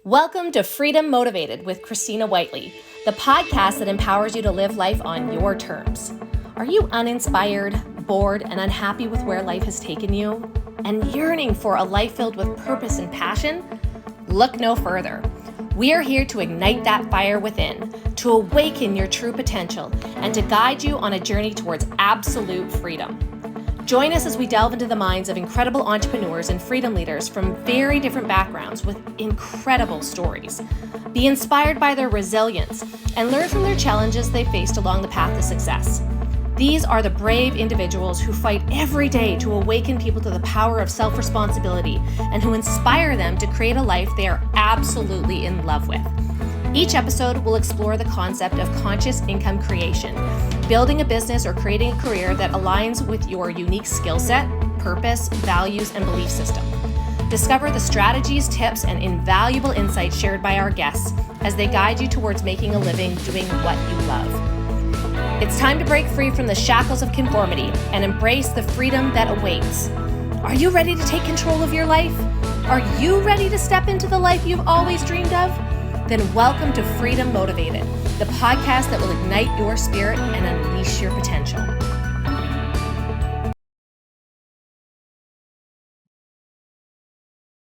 Welcome to Freedom Motivated with Christina Whiteley, the podcast that empowers you to live life on your terms. Are you uninspired, bored, and unhappy with where life has taken you? And yearning for a life filled with purpose and passion? Look no further. We are here to ignite that fire within, to awaken your true potential, and to guide you on a journey towards absolute freedom. Join us as we delve into the minds of incredible entrepreneurs and freedom leaders from very different backgrounds with incredible stories. Be inspired by their resilience and learn from their challenges they faced along the path to success. These are the brave individuals who fight every day to awaken people to the power of self-responsibility and who inspire them to create a life they are absolutely in love with. Each episode will explore the concept of conscious income creation, building a business or creating a career that aligns with your unique skill set, purpose, values, and belief system. Discover the strategies, tips, and invaluable insights shared by our guests as they guide you towards making a living doing what you love. It's time to break free from the shackles of conformity and embrace the freedom that awaits. Are you ready to take control of your life? Are you ready to step into the life you've always dreamed of? Then welcome to Freedom Motivated, the podcast that will ignite your spirit and unleash your potential.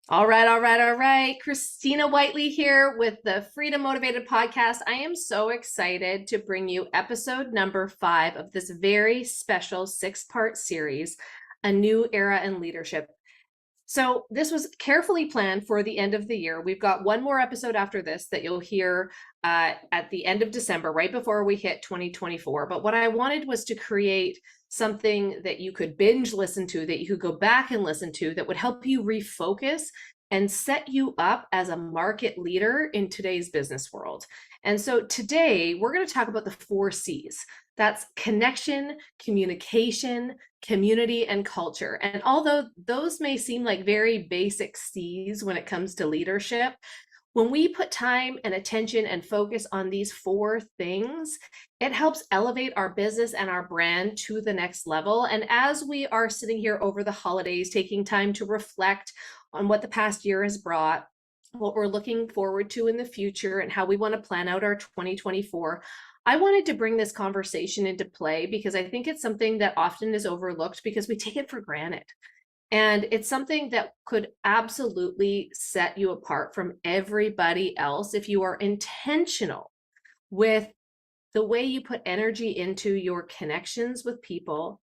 All right. Christina Whiteley here with the Freedom Motivated podcast. I am so excited to bring you episode number 5 of this very special 6-part series, A New Era in Leadership. So this was carefully planned for the end of the year. We've got one more episode after this that you'll hear at the end of December, right before we hit 2024. But what I wanted was to create something that you could binge listen to, that you could go back and listen to, that would help you refocus and set you up as a market leader in today's business world. And so today we're going to talk about the 4 C's. That's connection, communication, community, and culture. And although those may seem like very basic C's when it comes to leadership, when we put time and attention and focus on these 4 things, it helps elevate our business and our brand to the next level. And as we are sitting here over the holidays, taking time to reflect on what the past year has brought, what we're looking forward to in the future, and how we want to plan out our 2024, I wanted to bring this conversation into play because I think it's something that often is overlooked because we take it for granted. And it's something that could absolutely set you apart from everybody else if you are intentional with the way you put energy into your connections with people,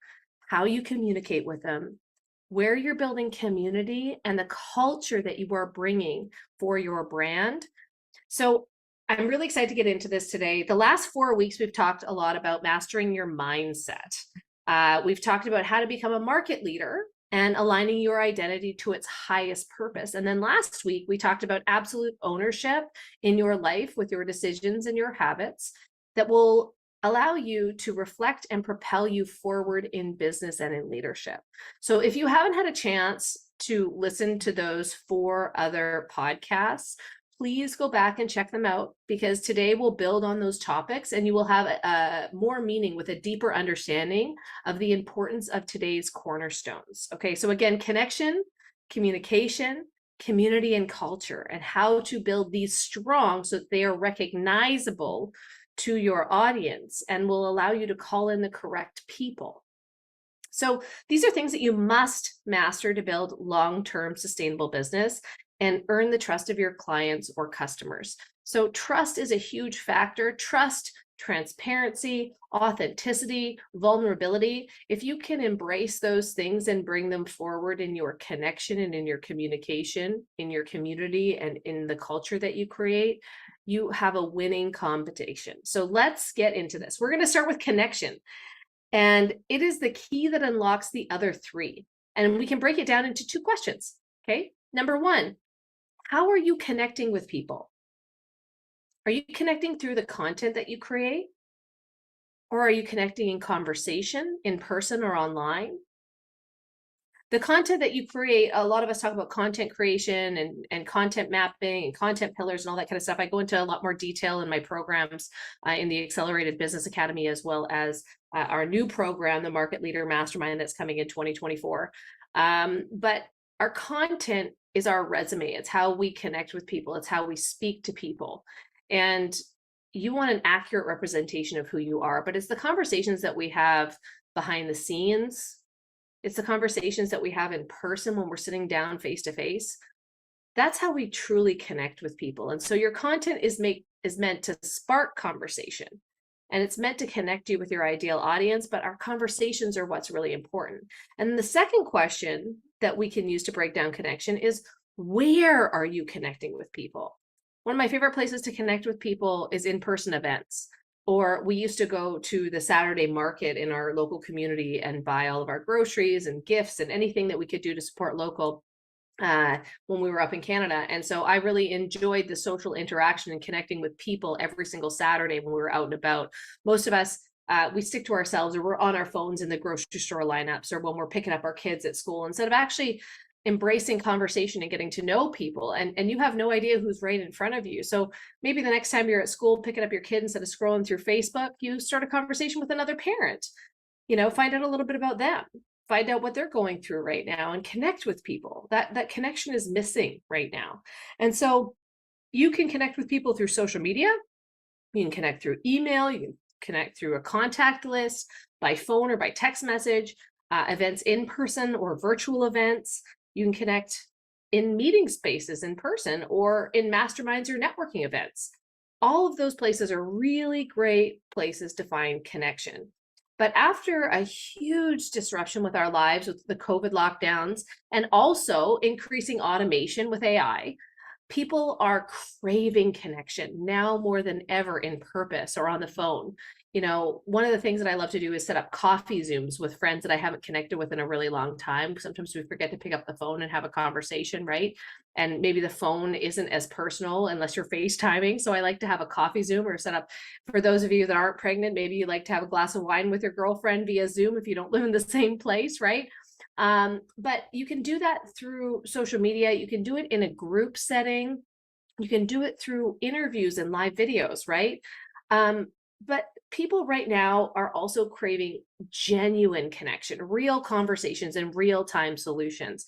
how you communicate with them, where you're building community, and the culture that you are bringing for your brand. So I'm really excited to get into this today. The last 4 weeks, we've talked a lot about mastering your mindset. We've talked about how to become a market leader and aligning your identity to its highest purpose. And then last week, we talked about absolute ownership in your life with your decisions and your habits that will allow you to reflect and propel you forward in business and in leadership. So if you haven't had a chance to listen to those 4 other podcasts, please go back and check them out, because today we'll build on those topics and you will have a more meaning with a deeper understanding of the importance of today's cornerstones. Okay, so again, connection, communication, community, and culture, and how to build these strong so that they are recognizable to your audience and will allow you to call in the correct people. So these are things that you must master to build long-term sustainable business and earn the trust of your clients or customers. So trust is a huge factor. Trust, transparency, authenticity, vulnerability. If you can embrace those things and bring them forward in your connection and in your communication, in your community, and in the culture that you create, you have a winning competition. So let's get into this. We're going to start with connection. And it is the key that unlocks the other 3. And we can break it down into 2 questions. Okay. Number 1, how are you connecting with people? Are you connecting through the content that you create? Or are you connecting in conversation, in person or online? The content that you create, a lot of us talk about content creation and content mapping and content pillars and all that kind of stuff. I go into a lot more detail in my programs in the Accelerated Business Academy, as well as our new program, the Market Leader Mastermind, that's coming in 2024. But our content is our resume. It's how we connect with people. It's how we speak to people. And you want an accurate representation of who you are, but it's the conversations that we have behind the scenes. It's the conversations that we have in person when we're sitting down face to face. That's how we truly connect with people. And so your content is meant to spark conversation, and it's meant to connect you with your ideal audience, but our conversations are what's really important. And the second question that we can use to break down connection is, where are you connecting with people? One of my favorite places to connect with people is in-person events. Or we used to go to the Saturday market in our local community and buy all of our groceries and gifts and anything that we could do to support local when we were up in Canada. And so I really enjoyed the social interaction and connecting with people every single Saturday when we were out and about. Most of us, we stick to ourselves, or we're on our phones in the grocery store lineups, or when we're picking up our kids at school, instead of actually embracing conversation and getting to know people. And you have no idea who's right in front of you. So maybe the next time you're at school picking up your kid, instead of scrolling through Facebook, you start a conversation with another parent. Find out a little bit about them, find out what they're going through right now, and connect with people. That connection is missing right now. And so you can connect with people through social media. You can connect through email. You can connect through a contact list, by phone or by text message, events in person or virtual events. You can connect in meeting spaces in person or in masterminds or networking events. All of those places are really great places to find connection. But after a huge disruption with our lives with the COVID lockdowns, and also increasing automation with AI, people are craving connection now more than ever, in purpose or on the phone. One of the things that I love to do is set up coffee Zooms with friends that I haven't connected with in a really long time. Sometimes we forget to pick up the phone and have a conversation, right? And maybe the phone isn't as personal unless you're FaceTiming. So I like to have a coffee Zoom, or set up, for those of you that aren't pregnant, maybe you like to have a glass of wine with your girlfriend via Zoom if you don't live in the same place, right? But you can do that through social media. You can do it in a group setting. You can do it through interviews and live videos, right? But people right now are also craving genuine connection, real conversations, and real-time solutions.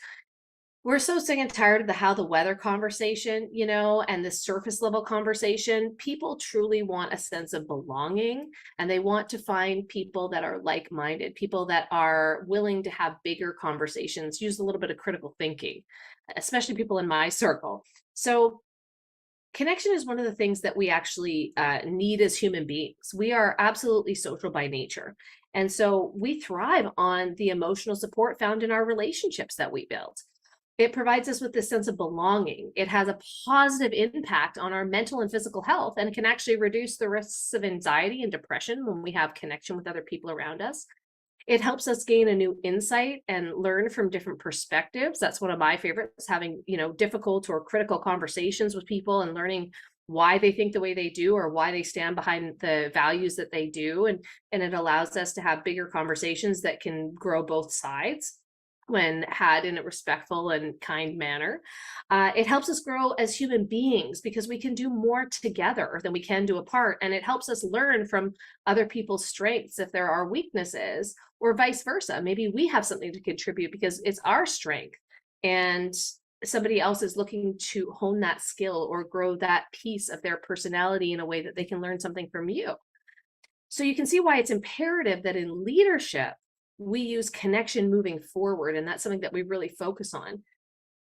We're so sick and tired of the how the weather conversation, and the surface level conversation. People truly want a sense of belonging, and they want to find people that are like-minded, people that are willing to have bigger conversations, use a little bit of critical thinking, especially people in my circle. So connection is one of the things that we actually need as human beings. We are absolutely social by nature. And so we thrive on the emotional support found in our relationships that we build. It provides us with this sense of belonging. It has a positive impact on our mental and physical health, and can actually reduce the risks of anxiety and depression when we have connection with other people around us. It helps us gain a new insight and learn from different perspectives. That's one of my favorites, having, difficult or critical conversations with people and learning why they think the way they do, or why they stand behind the values that they do. And it allows us to have bigger conversations that can grow both sides when had in a respectful and kind manner. It helps us grow as human beings because we can do more together than we can do apart. And it helps us learn from other people's strengths if there are weaknesses, or vice versa. Maybe we have something to contribute because it's our strength, and somebody else is looking to hone that skill or grow that piece of their personality in a way that they can learn something from you. So you can see why it's imperative that in leadership, we use connection moving forward. And that's something that we really focus on.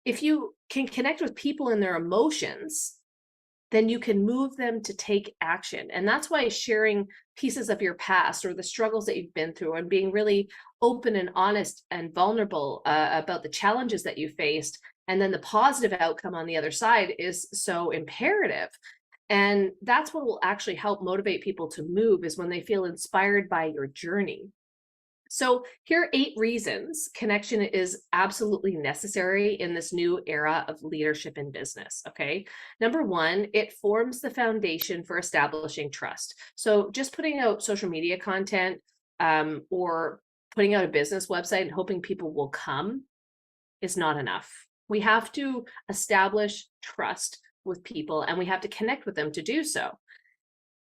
If you can connect with people and their emotions, then you can move them to take action. And that's why sharing pieces of your past, or the struggles that you've been through, and being really open and honest and vulnerable about the challenges that you faced, and then the positive outcome on the other side, is so imperative. And that's what will actually help motivate people to move, is when they feel inspired by your journey. So here are 8 reasons connection is absolutely necessary in this new era of leadership in business, okay? Number 1, it forms the foundation for establishing trust. So just putting out social media content, or putting out a business website and hoping people will come is not enough. We have to establish trust with people, and we have to connect with them to do so.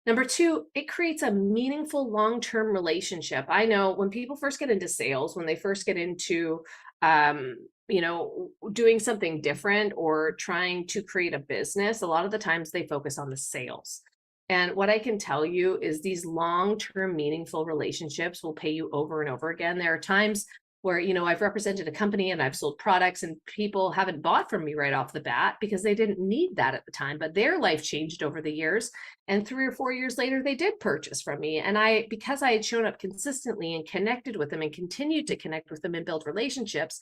Number 2, it creates a meaningful long-term relationship. I know when people first get into sales, when they first get into, doing something different or trying to create a business, a lot of the times they focus on the sales. And what I can tell you is these long-term meaningful relationships will pay you over and over again. There are times where, I've represented a company and I've sold products and people haven't bought from me right off the bat because they didn't need that at the time, but their life changed over the years. And 3 or 4 years later, they did purchase from me. And because I had shown up consistently and connected with them and continued to connect with them and build relationships,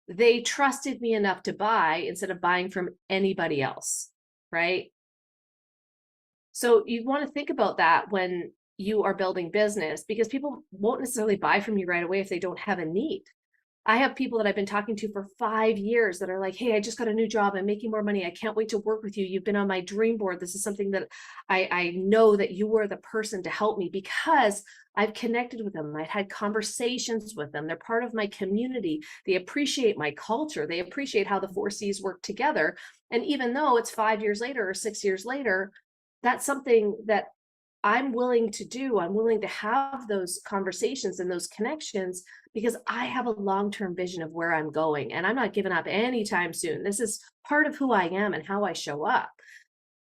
they trusted me enough to buy instead of buying from anybody else, right? So you want to think about that when you are building business, because people won't necessarily buy from you right away if they don't have a need. I have people that I've been talking to for 5 years that are like, hey, I just got a new job. I'm making more money. I can't wait to work with you. You've been on my dream board. This is something that I know that you were the person to help me because I've connected with them. I've had conversations with them. They're part of my community. They appreciate my culture. They appreciate how the 4Cs work together. And even though it's 5 years later or 6 years later, that's something that I'm willing to do. I'm willing to have those conversations and those connections because I have a long-term vision of where I'm going and I'm not giving up anytime soon. This is part of who I am and how I show up.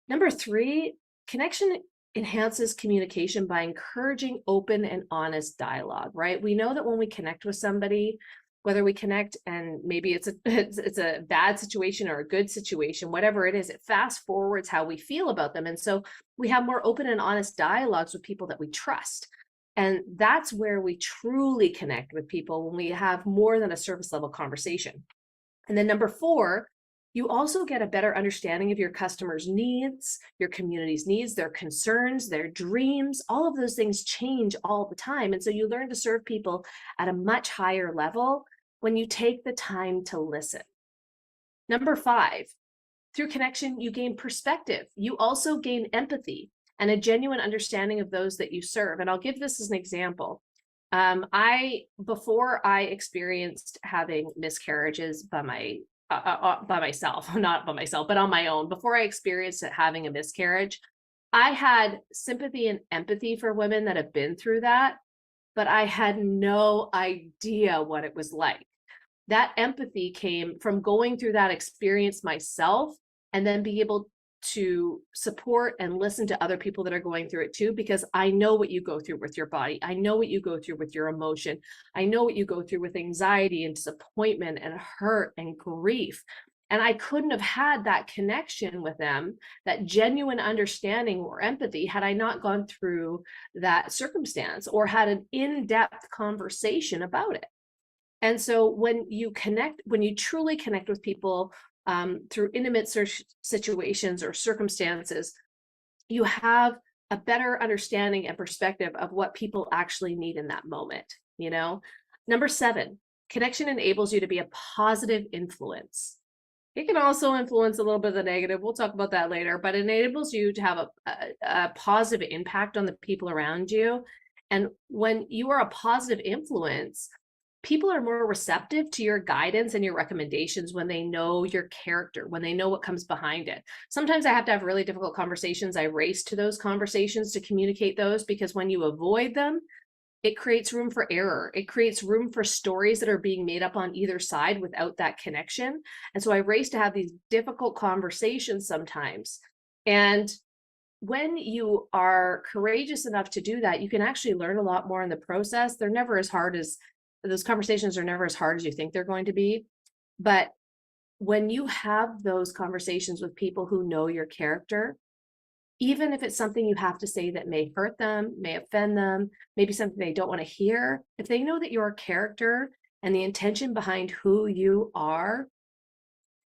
Number 3, connection enhances communication by encouraging open and honest dialogue, right? We know that when we connect with somebody, whether we connect and maybe it's a bad situation or a good situation, whatever it is, it fast forwards how we feel about them. And so we have more open and honest dialogues with people that we trust. And that's where we truly connect with people, when we have more than a surface level conversation. And then number 4, you also get a better understanding of your customers' needs, your community's needs, their concerns, their dreams. All of those things change all the time. And so you learn to serve people at a much higher level when you take the time to listen. Number 5, through connection, you gain perspective. You also gain empathy and a genuine understanding of those that you serve. And I'll give this as an example. Before I experienced having miscarriages by myself, not by myself, but on my own, before I experienced having a miscarriage, I had sympathy and empathy for women that have been through that, but I had no idea what it was like. That empathy came from going through that experience myself and then be able to support and listen to other people that are going through it too, because I know what you go through with your body. I know what you go through with your emotion. I know what you go through with anxiety and disappointment and hurt and grief. And I couldn't have had that connection with them, that genuine understanding or empathy, had I not gone through that circumstance or had an in-depth conversation about it. And so when you truly connect with people through intimate situations or circumstances, you have a better understanding and perspective of what people actually need in that moment. Number 7, connection enables you to be a positive influence. It can also influence a little bit of the negative. We'll talk about that later, but it enables you to have a positive impact on the people around you. And when you are a positive influence, people are more receptive to your guidance and your recommendations when they know your character, when they know what comes behind it. Sometimes I have to have really difficult conversations. I race to those conversations to communicate those, because when you avoid them, it creates room for error. It creates room for stories that are being made up on either side without that connection. And so I race to have these difficult conversations sometimes. And when you are courageous enough to do that, you can actually learn a lot more in the process. Those conversations are never as hard as you think they're going to be. But when you have those conversations with people who know your character, even if it's something you have to say that may hurt them, may offend them, maybe something they don't want to hear, if they know that your character and the intention behind who you are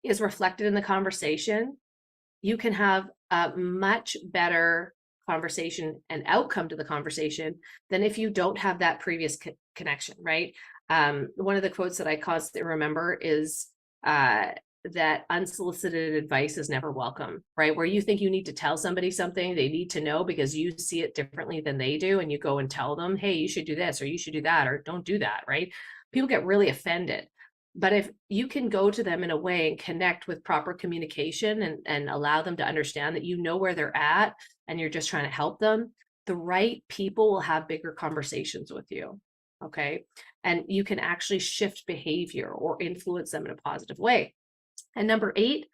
is reflected in the conversation, you can have a much better conversation and outcome to the conversation than if you don't have that previous connection, right? One of the quotes that I constantly remember is that unsolicited advice is never welcome, right? Where you think you need to tell somebody something they need to know because you see it differently than they do, and you go and tell them, hey, you should do this, or you should do that, or don't do that, right? People get really offended. But if you can go to them in a way and connect with proper communication and allow them to understand that you know where they're at and you're just trying to help them, the right people will have bigger conversations with you. Okay. And you can actually shift behavior or influence them in a positive way. And number 8,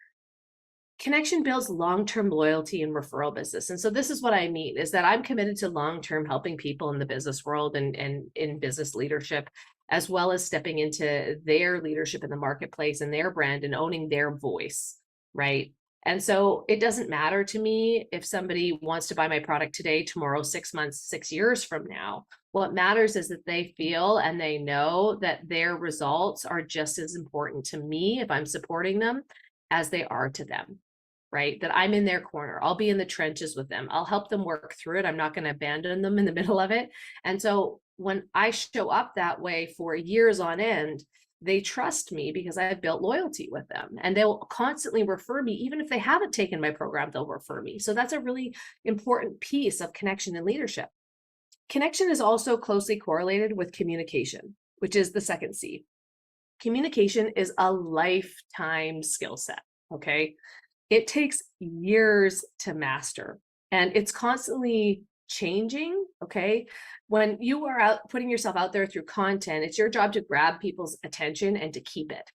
connection builds long-term loyalty and referral business. And so this is what I mean is that I'm committed to long-term helping people in the business world and in business leadership, as well as stepping into their leadership in the marketplace and their brand and owning their voice, right? And so it doesn't matter to me if somebody wants to buy my product today, tomorrow, 6 months, 6 years from now. What matters is that they feel and they know that their results are just as important to me if I'm supporting them as they are to them, right? That I'm in their corner. I'll be in the trenches with them. I'll help them work through it. I'm not going to abandon them in the middle of it. And so when I show up that way for years on end, they trust me because I've built loyalty with them, and they'll constantly refer me. Even if they haven't taken my program, they'll refer me. So that's a really important piece of connection and leadership. Connection is also closely correlated with communication, which is the second C. Communication is a lifetime skill set. Okay. It takes years to master, and it's constantly changing. Okay. When you are out putting yourself out there through content, it's your job to grab people's attention and to keep it.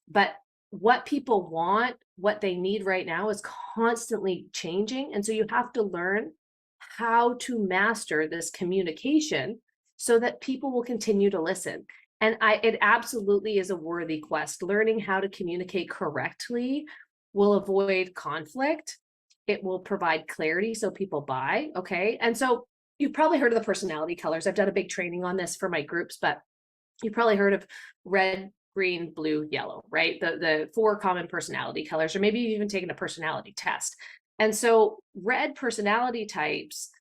But what people want, what they need right now is constantly changing. And so you have to learn how to master this communication so that people will continue to listen. And it absolutely is a worthy quest. Learning how to communicate correctly will avoid conflict. It will provide clarity so people buy. Okay. And so you've probably heard of the personality colors. I've done a big training on this for my groups, but you've probably heard of red, green, blue, yellow, right? The 4 common personality colors, or maybe you've even taken a personality test. And so red personality types,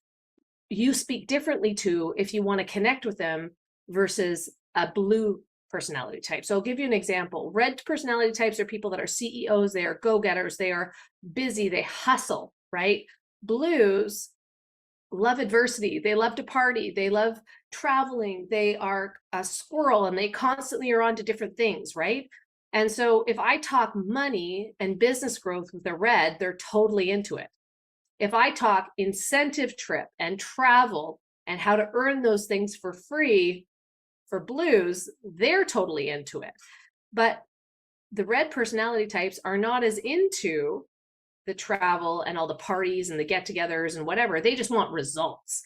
you speak differently to if you want to connect with them versus a blue personality type. So I'll give you an example. Red personality types are people that are CEOs, they are go-getters, they are busy, they hustle, right? Blues love adversity, they love to party, they love traveling, they are a squirrel and they constantly are on to different things, right? And so if I talk money and business growth with a red, they're totally into it. If I talk incentive trip and travel and how to earn those things for free, for blues, they're totally into it. But the red personality types are not as into the travel and all the parties and the get-togethers and whatever. They just want results.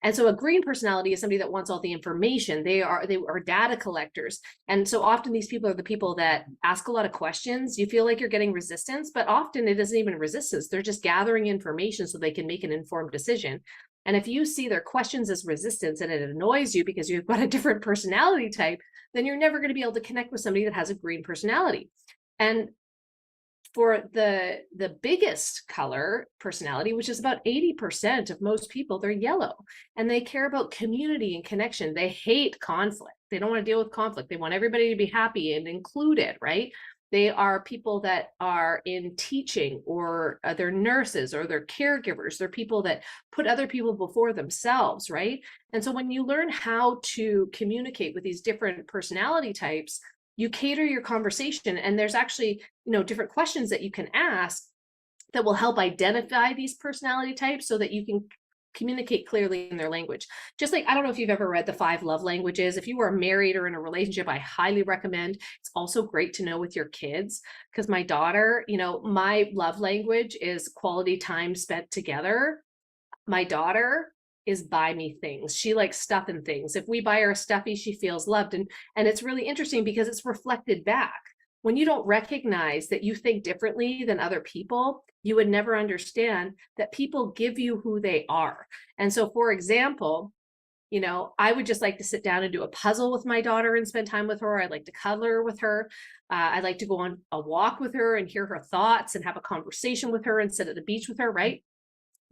And so a green personality is somebody that wants all the information. They are data collectors. And so often these people are the people that ask a lot of questions. You feel like you're getting resistance, but often it isn't even resistance. They're just gathering information so they can make an informed decision. And if you see their questions as resistance and it annoys you because you've got a different personality type, then you're never going to be able to connect with somebody that has a green personality. And for the biggest color personality, which is about 80% of most people, they're yellow, and they care about community and connection. They hate conflict. They don't want to deal with conflict. They want everybody to be happy and included, right? They are people that are in teaching, or they're nurses, or they're caregivers. They're people that put other people before themselves, right? And so when you learn how to communicate with these different personality types, you cater your conversation, and there's actually, different questions that you can ask that will help identify these personality types so that you can communicate clearly in their language. Just like, I don't know if you've ever read The 5 Love Languages. If you are married or in a relationship, I highly recommend. It's also great to know with your kids, because my daughter, my love language is quality time spent together. My daughter is buy me things. She likes stuff and things. If we buy her a stuffy, she feels loved. And it's really interesting because it's reflected back. When you don't recognize that you think differently than other people, you would never understand that people give you who they are. And so, for example, I would just like to sit down and do a puzzle with my daughter and spend time with her. I'd like to cuddle with her. I'd like to go on a walk with her and hear her thoughts and have a conversation with her and sit at the beach with her, right?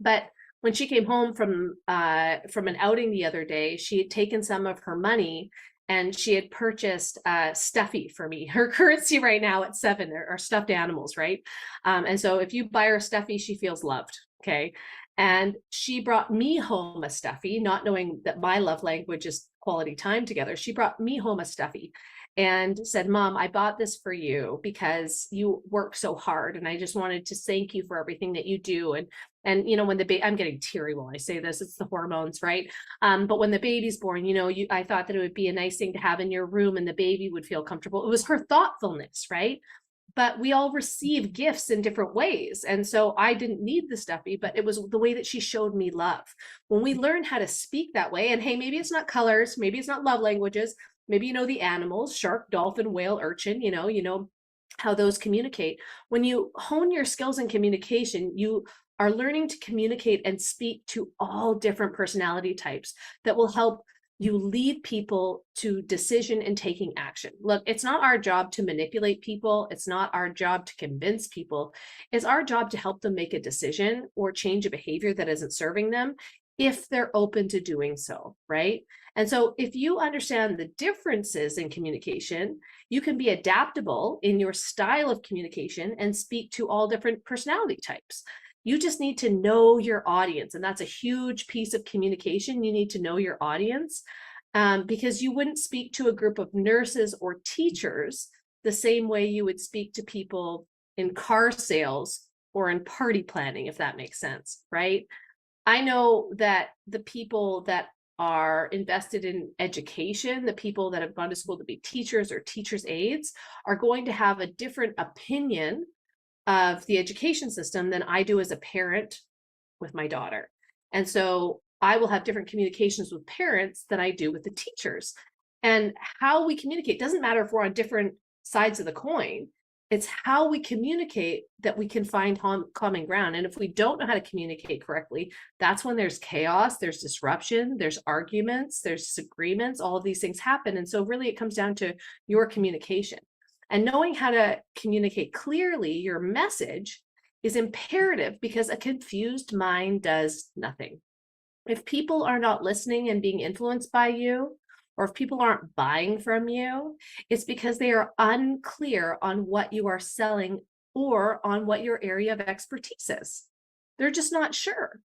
But when she came home from an outing the other day, she had taken some of her money and she had purchased stuffy for me. Her currency right now at 7 are stuffed animals, right? And so if you buy her stuffy, she feels loved, okay? And she brought me home a stuffy, not knowing that my love language is quality time together. She brought me home a stuffy and said, Mom, I bought this for you because you work so hard. And I just wanted to thank you for everything that you do. And when the baby, I'm getting teary while I say this, it's the hormones, right? But when the baby's born, I thought that it would be a nice thing to have in your room and the baby would feel comfortable. It was her thoughtfulness, right? But we all receive gifts in different ways. And so I didn't need the stuffy, but it was the way that she showed me love. When we learn how to speak that way, and hey, maybe it's not colors, maybe it's not love languages, maybe the animals, shark, dolphin, whale, urchin, you know how those communicate. When you hone your skills in communication, you are learning to communicate and speak to all different personality types that will help you lead people to decision and taking action. Look, it's not our job to manipulate people. It's not our job to convince people. It's our job to help them make a decision or change a behavior that isn't serving them if they're open to doing so, right? And so if you understand the differences in communication, you can be adaptable in your style of communication and speak to all different personality types. You just need to know your audience. And that's a huge piece of communication. You need to know your audience because you wouldn't speak to a group of nurses or teachers the same way you would speak to people in car sales or in party planning, if that makes sense, right? I know that the people that are invested in education, the people that have gone to school to be teachers or teachers' aides, are going to have a different opinion of the education system than I do as a parent with my daughter. And so I will have different communications with parents than I do with the teachers. And how we communicate doesn't matter if we're on different sides of the coin. It's how we communicate that we can find common ground. And if we don't know how to communicate correctly, that's when there's chaos, there's disruption, there's arguments, there's disagreements, all of these things happen. And so really it comes down to your communication. And knowing how to communicate clearly your message is imperative because a confused mind does nothing. If people are not listening and being influenced by you, or if people aren't buying from you, it's because they are unclear on what you are selling or on what your area of expertise is. They're just not sure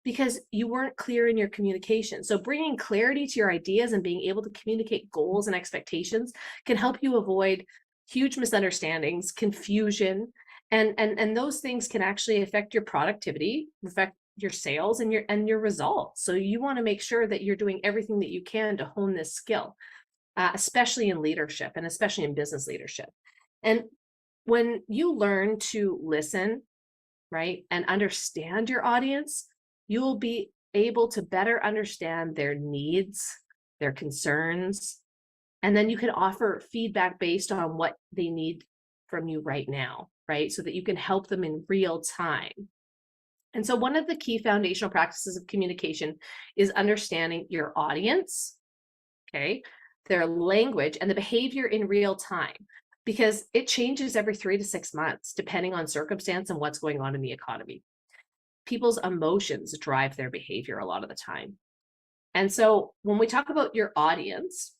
because you weren't clear in your communication. So bringing clarity to your ideas and being able to communicate goals and expectations can help you avoid huge misunderstandings, confusion, and those things can actually affect your productivity, affect your sales and your results. So you want to make sure that you're doing everything that you can to hone this skill, especially in leadership and especially in business leadership. And when you learn to listen, right, and understand your audience, you will be able to better understand their needs, their concerns, and then you can offer feedback based on what they need from you right now, right? So that you can help them in real time. And so one of the key foundational practices of communication is understanding your audience, okay, their language and the behavior in real time, because it changes every 3 to 6 months, depending on circumstance and what's going on in the economy. People's emotions drive their behavior a lot of the time. And so when we talk about your audience,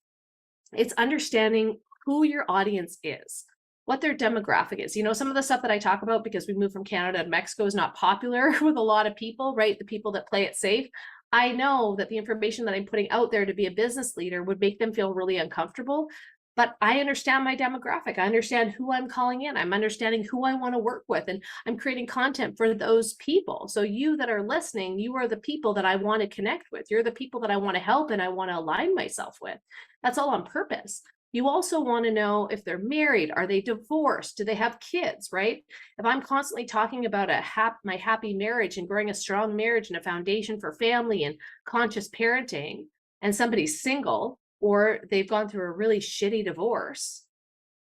it's understanding who your audience is, what their demographic is. Some of the stuff that I talk about because we moved from Canada to Mexico is not popular with a lot of people, right? The people that play it safe. I know that the information that I'm putting out there to be a business leader would make them feel really uncomfortable, but I understand my demographic. I understand who I'm calling in. I'm understanding who I want to work with, and I'm creating content for those people. So you that are listening, you are the people that I want to connect with. You're the people that I want to help and I want to align myself with. That's all on purpose. You also want to know if they're married, are they divorced, do they have kids, right? If I'm constantly talking about my happy marriage and growing a strong marriage and a foundation for family and conscious parenting, and somebody's single, or they've gone through a really shitty divorce,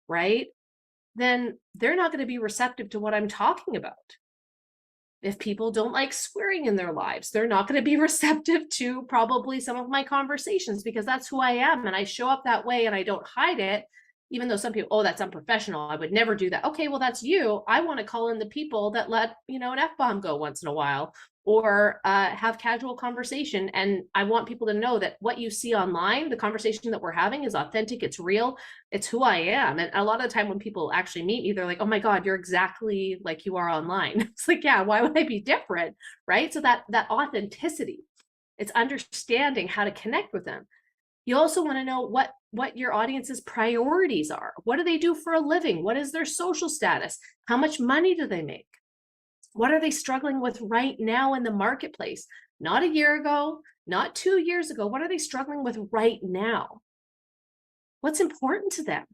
right? Then they're not going to be receptive to what I'm talking about. If people don't like swearing in their lives, they're not going to be receptive to probably some of my conversations because that's who I am and I show up that way and I don't hide it even though some people, oh, that's unprofessional, I would never do that. Okay, well, that's you. I want to call in the people that let, an F-bomb go once in a while, or have casual conversation. And I want people to know that what you see online, the conversation that we're having, is authentic, it's real, it's who I am. And a lot of the time when people actually meet me, they're like, oh my God, you're exactly like you are online. It's like, yeah, why would I be different? Right? So that authenticity, it's understanding how to connect with them. You also want to know what your audience's priorities are. What do they do for a living? What is their social status? How much money do they make? What are they struggling with right now in the marketplace? Not a year ago, not 2 years ago. What are they struggling with right now? What's important to them?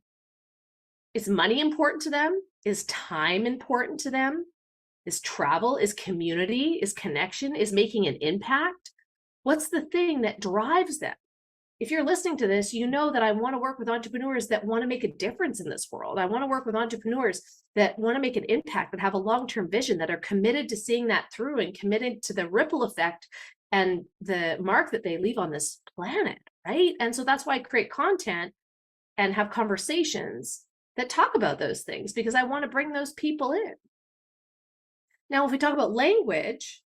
Is money important to them? Is time important to them? Is travel? Is community? Is connection? Is making an impact? What's the thing that drives them? If you're listening to this, you know that I want to work with entrepreneurs that want to make a difference in this world. I want to work with entrepreneurs that want to make an impact, that have a long-term vision, that are committed to seeing that through and committed to the ripple effect and the mark that they leave on this planet, right? And so that's why I create content and have conversations that talk about those things, because I want to bring those people in. Now, if we talk about language,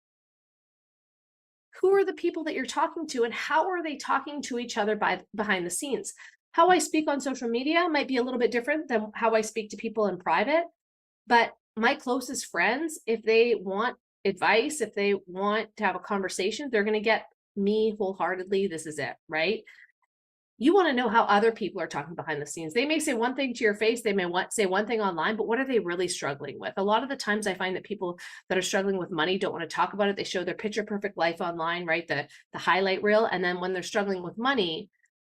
who are the people that you're talking to, and how are they talking to each other behind the scenes? How I speak on social media might be a little bit different than how I speak to people in private, but my closest friends, if they want advice, if they want to have a conversation, they're going to get me wholeheartedly. This is it, right? You want to know how other people are talking behind the scenes. They may say one thing to your face, they may say one thing online, but what are they really struggling with? A lot of the times I find that people that are struggling with money don't want to talk about it. They show their picture perfect life online, right? The highlight reel. And then when they're struggling with money,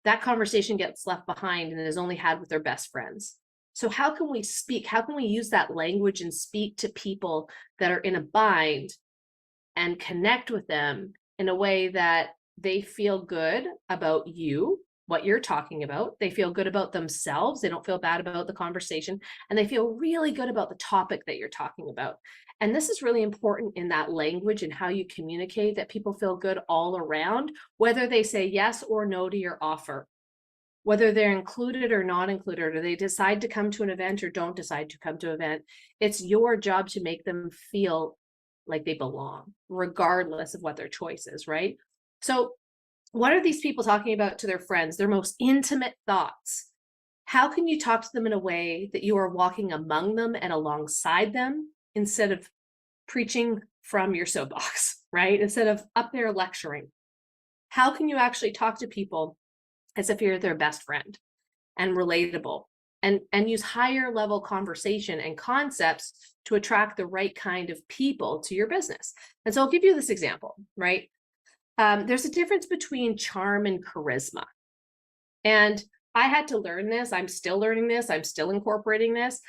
that conversation gets left behind and is only had with their best friends. So how can we speak? How can we use that language and speak to people that are in a bind and connect with them in a way that they feel good about you, what you're talking about? They feel good about themselves. They don't feel bad about the conversation, and they feel really good about the topic that you're talking about. And this is really important in that language and how you communicate, that people feel good all around, whether they say yes or no to your offer, whether they're included or not included, or they decide to come to an event or don't decide to come to an event. It's your job to make them feel like they belong, regardless of what their choice is, right? So what are these people talking about to their friends, their most intimate thoughts? How can you talk to them in a way that you are walking among them and alongside them, instead of preaching from your soapbox, right? Instead of up there lecturing? How can you actually talk to people as if you're their best friend and relatable, and use higher level conversation and concepts to attract the right kind of people to your business? And so I'll give you this example, right? There's a difference between charm and charisma. And I had to learn this. I'm still learning this. I'm still incorporating this.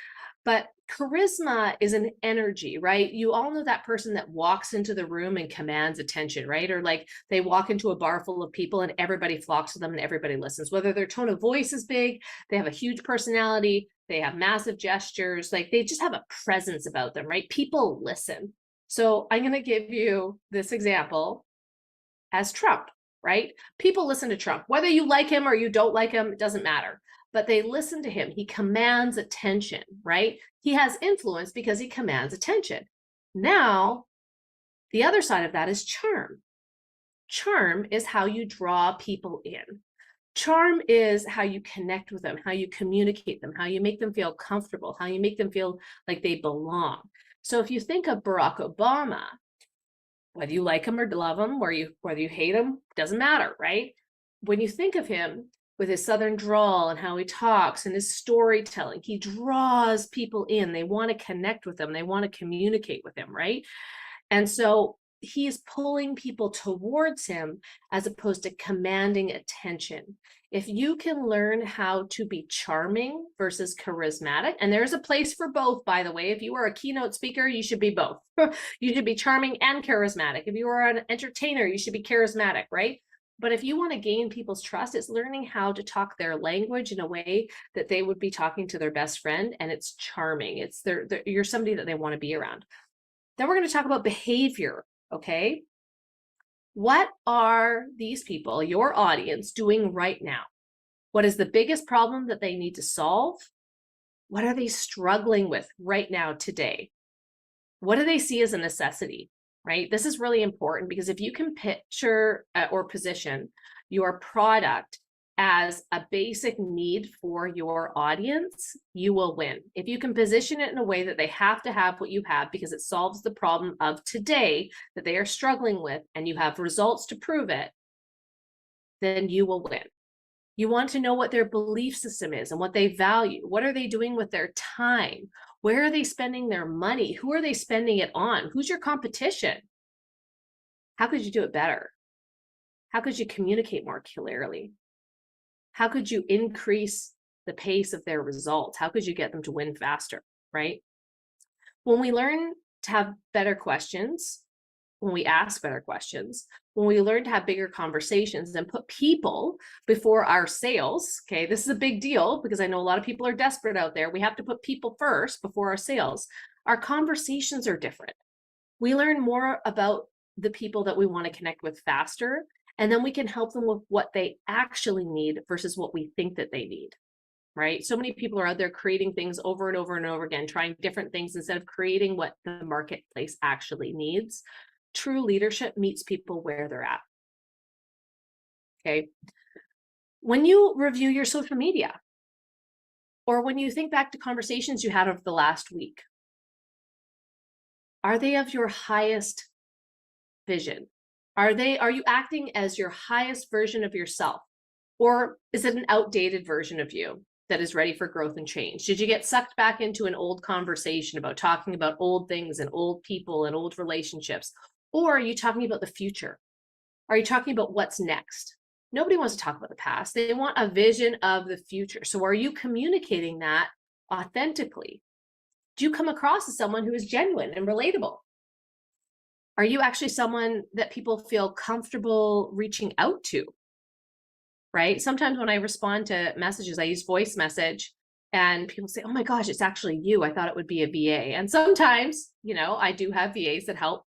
But charisma is an energy, right? You all know that person that walks into the room and commands attention, right? Or like they walk into a bar full of people and everybody flocks to them and everybody listens. Whether their tone of voice is big, they have a huge personality, they have massive gestures, like they just have a presence about them, right? People listen. So I'm going to give you this example as Trump, right? People listen to Trump. Whether you like him or you don't like him, it doesn't matter. But they listen to him. He commands attention, right? He has influence because he commands attention. Now, the other side of that is charm. Charm is how you draw people in. Charm is how you connect with them, how you communicate them, how you make them feel comfortable, how you make them feel like they belong. So if you think of Barack Obama, whether you like him or love him, or whether you hate him, doesn't matter, right? When you think of him with his Southern drawl and how he talks and his storytelling, he draws people in. They want to connect with him. They want to communicate with him, right? And so he's pulling people towards him as opposed to commanding attention. If you can learn how to be charming versus charismatic, and there's a place for both, by the way. If you are a keynote speaker, you should be both. You should be charming and charismatic. If you are an entertainer, you should be charismatic, right? But if you want to gain people's trust, it's learning how to talk their language in a way that they would be talking to their best friend, and it's charming. It's you're somebody that they want to be around. Then we're going to talk about behavior, okay? What are these people, your audience, doing right now? What is the biggest problem that they need to solve? What are they struggling with right now today? What do they see as a necessity, right? This is really important because if you can picture or position your product as a basic need for your audience, you will win. If you can position it in a way that they have to have what you have because it solves the problem of today that they are struggling with and you have results to prove it, then you will win. You want to know what their belief system is and what they value. What are they doing with their time? Where are they spending their money? Who are they spending it on? Who's your competition? How could you do it better? How could you communicate more clearly? How could you increase the pace of their results? How could you get them to win faster, right? When we learn to have better questions, when we ask better questions, when we learn to have bigger conversations and put people before our sales, okay, this is a big deal because I know a lot of people are desperate out there. We have to put people first before our sales. Our conversations are different. We learn more about the people that we want to connect with faster, and then we can help them with what they actually need versus what we think that they need, right? So many people are out there creating things over and over and over again, trying different things instead of creating what the marketplace actually needs. True leadership meets people where they're at. Okay. When you review your social media, or when you think back to conversations you had over the last week, are they of your highest vision? Are you acting as your highest version of yourself? Or is it an outdated version of you that is ready for growth and change? Did you get sucked back into an old conversation about talking about old things and old people and old relationships? Or are you talking about the future? Are you talking about what's next? Nobody wants to talk about the past. They want a vision of the future. So are you communicating that authentically? Do you come across as someone who is genuine and relatable? Are you actually someone that people feel comfortable reaching out to? Right? Sometimes when I respond to messages, I use voice message and people say, oh my gosh, it's actually you. I thought it would be a VA. And sometimes, I do have VAs that help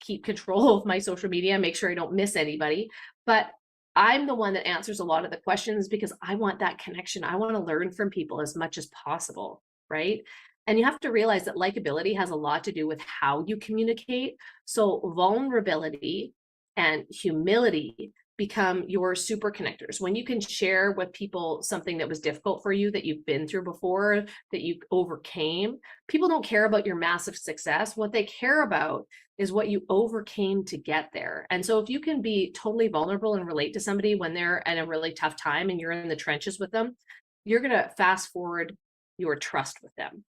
keep control of my social media, make sure I don't miss anybody. But I'm the one that answers a lot of the questions because I want that connection. I want to learn from people as much as possible, right? And you have to realize that likability has a lot to do with how you communicate. So vulnerability and humility become your super connectors. When you can share with people something that was difficult for you, that you've been through before, that you overcame, people don't care about your massive success. What they care about is what you overcame to get there. And so if you can be totally vulnerable and relate to somebody when they're in a really tough time and you're in the trenches with them, you're going to fast forward your trust with them.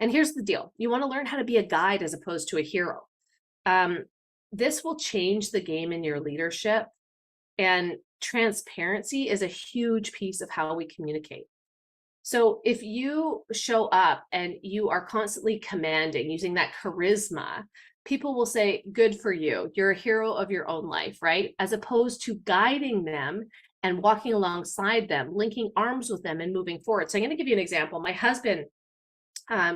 And here's the deal. You want to learn how to be a guide as opposed to a hero. This will change the game in your leadership, and transparency is a huge piece of how we communicate. So if you show up and you are constantly commanding, using that charisma, people will say, good for you. You're a hero of your own life, right? As opposed to guiding them and walking alongside them, linking arms with them and moving forward. So I'm going to give you an example. My husband,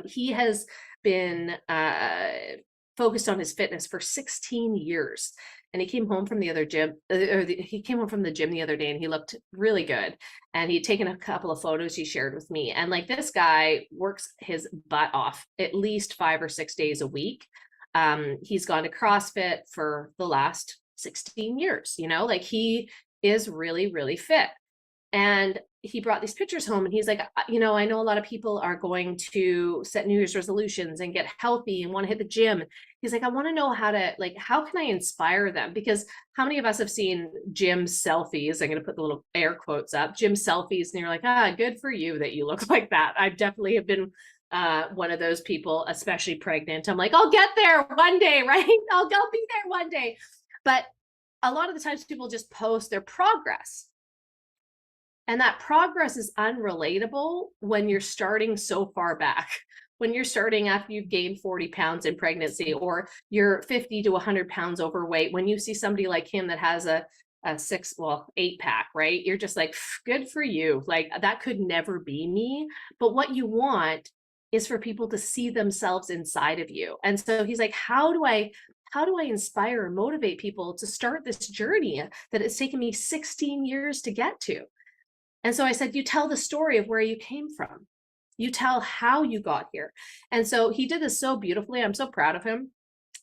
he has been focused on his fitness for 16 years. And he came home from the gym the other day and he looked really good. And he'd taken a couple of photos he shared with me. And like, this guy works his butt off at least 5 or 6 days a week. He's gone to CrossFit for the last 16 years, like he is really, really fit. And he brought these pictures home and he's like, I know a lot of people are going to set New Year's resolutions and get healthy and want to hit the gym. He's like, I want to know how can I inspire them? Because how many of us have seen gym selfies? I'm going to put the little air quotes up, gym selfies. And you're like, good for you that you look like that. I definitely have been one of those people, especially pregnant. I'm like, I'll get there one day, right? I'll be there one day. But a lot of the times people just post their progress. And that progress is unrelatable when you're starting so far back, when you're starting after you've gained 40 pounds in pregnancy, or you're 50 to 100 pounds overweight. When you see somebody like him that has a 8-pack, right? You're just like, good for you. Like, that could never be me. But what you want is for people to see themselves inside of you. And so he's like, how do I inspire and motivate people to start this journey that it's taken me 16 years to get to? And so I said, you tell the story of where you came from. You tell how you got here. And so he did this so beautifully. I'm so proud of him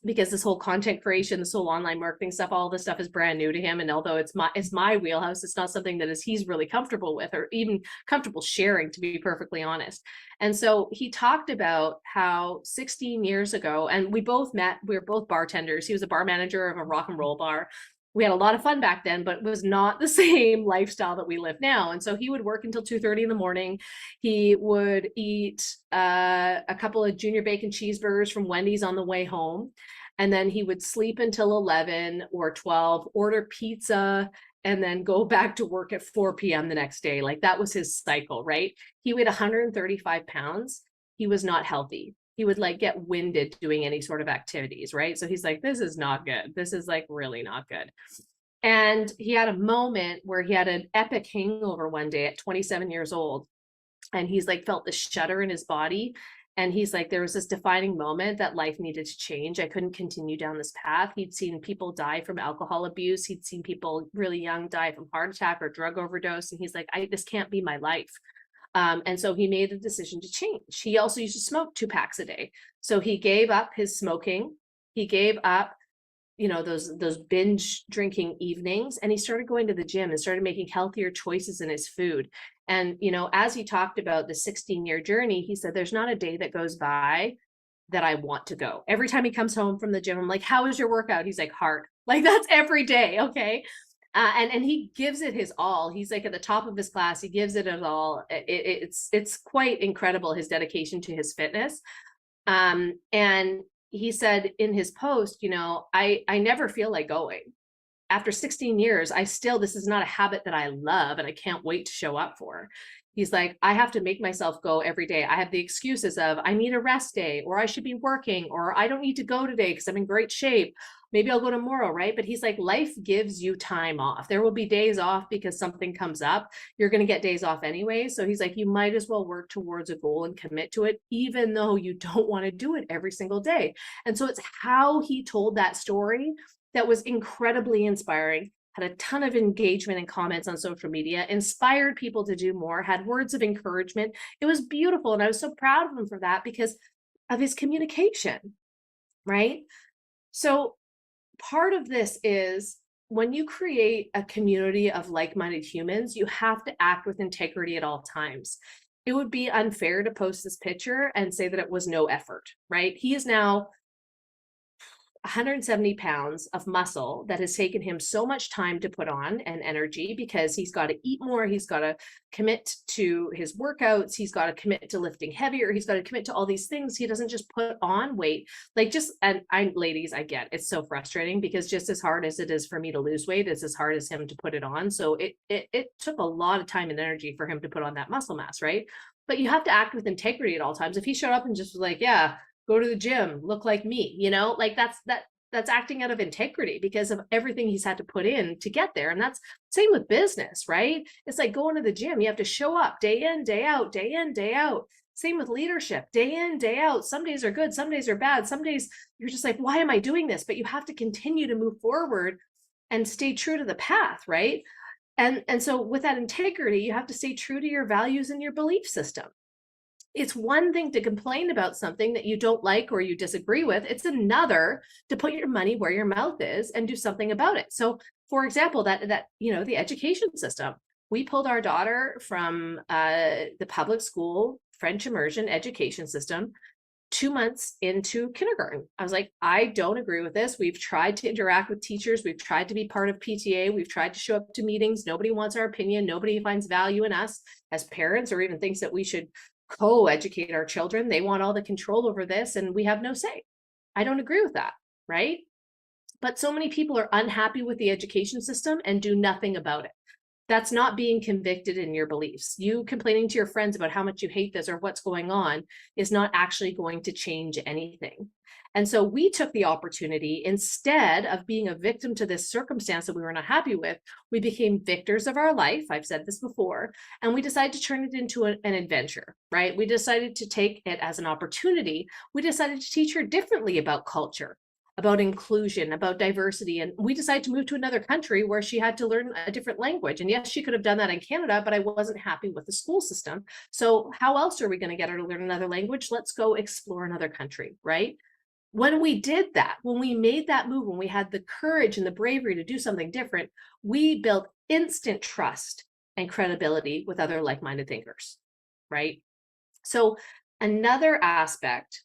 because this whole content creation, this whole online marketing stuff, all this stuff is brand new to him. And although it's my wheelhouse, it's not something that he's really comfortable with or even comfortable sharing, to be perfectly honest. And so he talked about how 16 years ago, and we both met, we were both bartenders. He was a bar manager of a rock and roll bar. We had a lot of fun back then, but it was not the same lifestyle that we live now. And so he would work until 2:30 in the morning. He would eat a couple of junior bacon cheeseburgers from Wendy's on the way home. And then he would sleep until 11 or 12, order pizza, and then go back to work at 4 p.m. the next day. Like that was his cycle, right? He weighed 135 pounds. He was not healthy. He would like get winded doing any sort of activities, right? So he's like, this is not good. This is like really not good. And he had a moment where he had an epic hangover one day at 27 years old. And he's like felt the shudder in his body. And he's like, there was this defining moment that life needed to change. I couldn't continue down this path. He'd seen people die from alcohol abuse. He'd seen people really young die from heart attack or drug overdose. And he's like, this can't be my life. And so he made the decision to change. He also used to smoke 2 packs a day. So he gave up his smoking. He gave up, those binge drinking evenings, and he started going to the gym and started making healthier choices in his food. And, as he talked about the 16-year journey, he said, there's not a day that goes by that I want to go. Every time he comes home from the gym, I'm like, how was your workout? He's like, hard. Like that's every day. Okay. And he gives it his all. He's like at the top of his class. He gives it his all. It's quite incredible, his dedication to his fitness. And he said in his post, I never feel like going. After 16 years, this is not a habit that I love and I can't wait to show up for. He's like, I have to make myself go every day. I have the excuses of I need a rest day, or I should be working, or I don't need to go today because I'm in great shape. Maybe I'll go tomorrow, right? But he's like, life gives you time off. There will be days off because something comes up. You're going to get days off anyway. So he's like, you might as well work towards a goal and commit to it, even though you don't want to do it every single day. And so it's how he told that story that was incredibly inspiring, had a ton of engagement and comments on social media, inspired people to do more, had words of encouragement. It was beautiful. And I was so proud of him for that because of his communication, right? So part of this is when you create a community of like-minded humans, you have to act with integrity at all times. It would be unfair to post this picture and say that it was no effort, right? He is now 170 pounds of muscle that has taken him so much time to put on and energy because he's got to eat more. He's got to commit to his workouts. He's got to commit to lifting heavier. He's got to commit to all these things. He doesn't just put on weight. Ladies, I get it's so frustrating because just as hard as it is for me to lose weight, it's as hard as him to put it on. So it took a lot of time and energy for him to put on that muscle mass, right? But you have to act with integrity at all times. If he showed up and just was like, yeah, go to the gym, look like me, like that's acting out of integrity because of everything he's had to put in to get there. And that's same with business, right? It's like going to the gym. You have to show up day in, day out, day in, day out. Same with leadership, day in, day out. Some days are good, some days are bad. Some days you're just like, why am I doing this? But you have to continue to move forward and stay true to the path, right? And so with that integrity, you have to stay true to your values and your belief system. It's one thing to complain about something that you don't like or you disagree with. It's another to put your money where your mouth is and do something about it. So for example, the education system, we pulled our daughter from the public school French immersion education system 2 months into kindergarten. I was like, I don't agree with this. We've tried to interact with teachers. We've tried to be part of PTA. We've tried to show up to meetings. Nobody wants our opinion. Nobody finds value in us as parents or even thinks that we should co-educate our children. They want all the control over this and we have no say. I don't agree with that, right? But so many people are unhappy with the education system and do nothing about it. That's not being convicted in your beliefs. You complaining to your friends about how much you hate this or what's going on is not actually going to change anything. And so we took the opportunity, instead of being a victim to this circumstance that we were not happy with, we became victors of our life. I've said this before, and we decided to turn it into an adventure, right? We decided to take it as an opportunity. We decided to teach her differently about culture. about inclusion, about diversity. And we decided to move to another country where she had to learn a different language. And yes, she could have done that in Canada, but I wasn't happy with the school system. So how else are we going to get her to learn another language? Let's go explore another country, right? When we did that, when we made that move, when we had the courage and the bravery to do something different, we built instant trust and credibility with other like-minded thinkers, right? So another aspect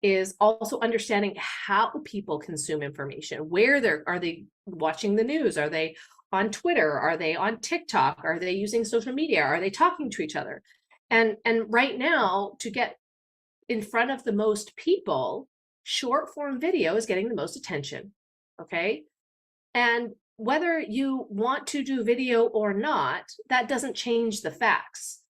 is also understanding how people consume information. Are they watching the news? Are they on Twitter? Are they on TikTok? Are they using social media? Are they talking to each other? And right now, to get in front of the most people, short form video is getting the most attention. Okay. And whether you want to do video or not, that doesn't change the facts.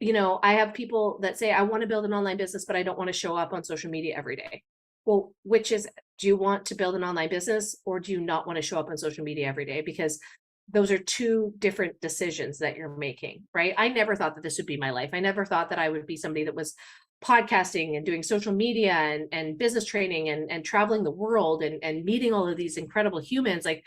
You know, I have people that say, I want to build an online business, but I don't want to show up on social media every day. Well, which is, do you want to build an online business or do you not want to show up on social media every day? Because those are two different decisions that you're making, right? I never thought that this would be my life. I never thought that I would be somebody that was podcasting and doing social media and business training and traveling the world and meeting all of these incredible humans. Like,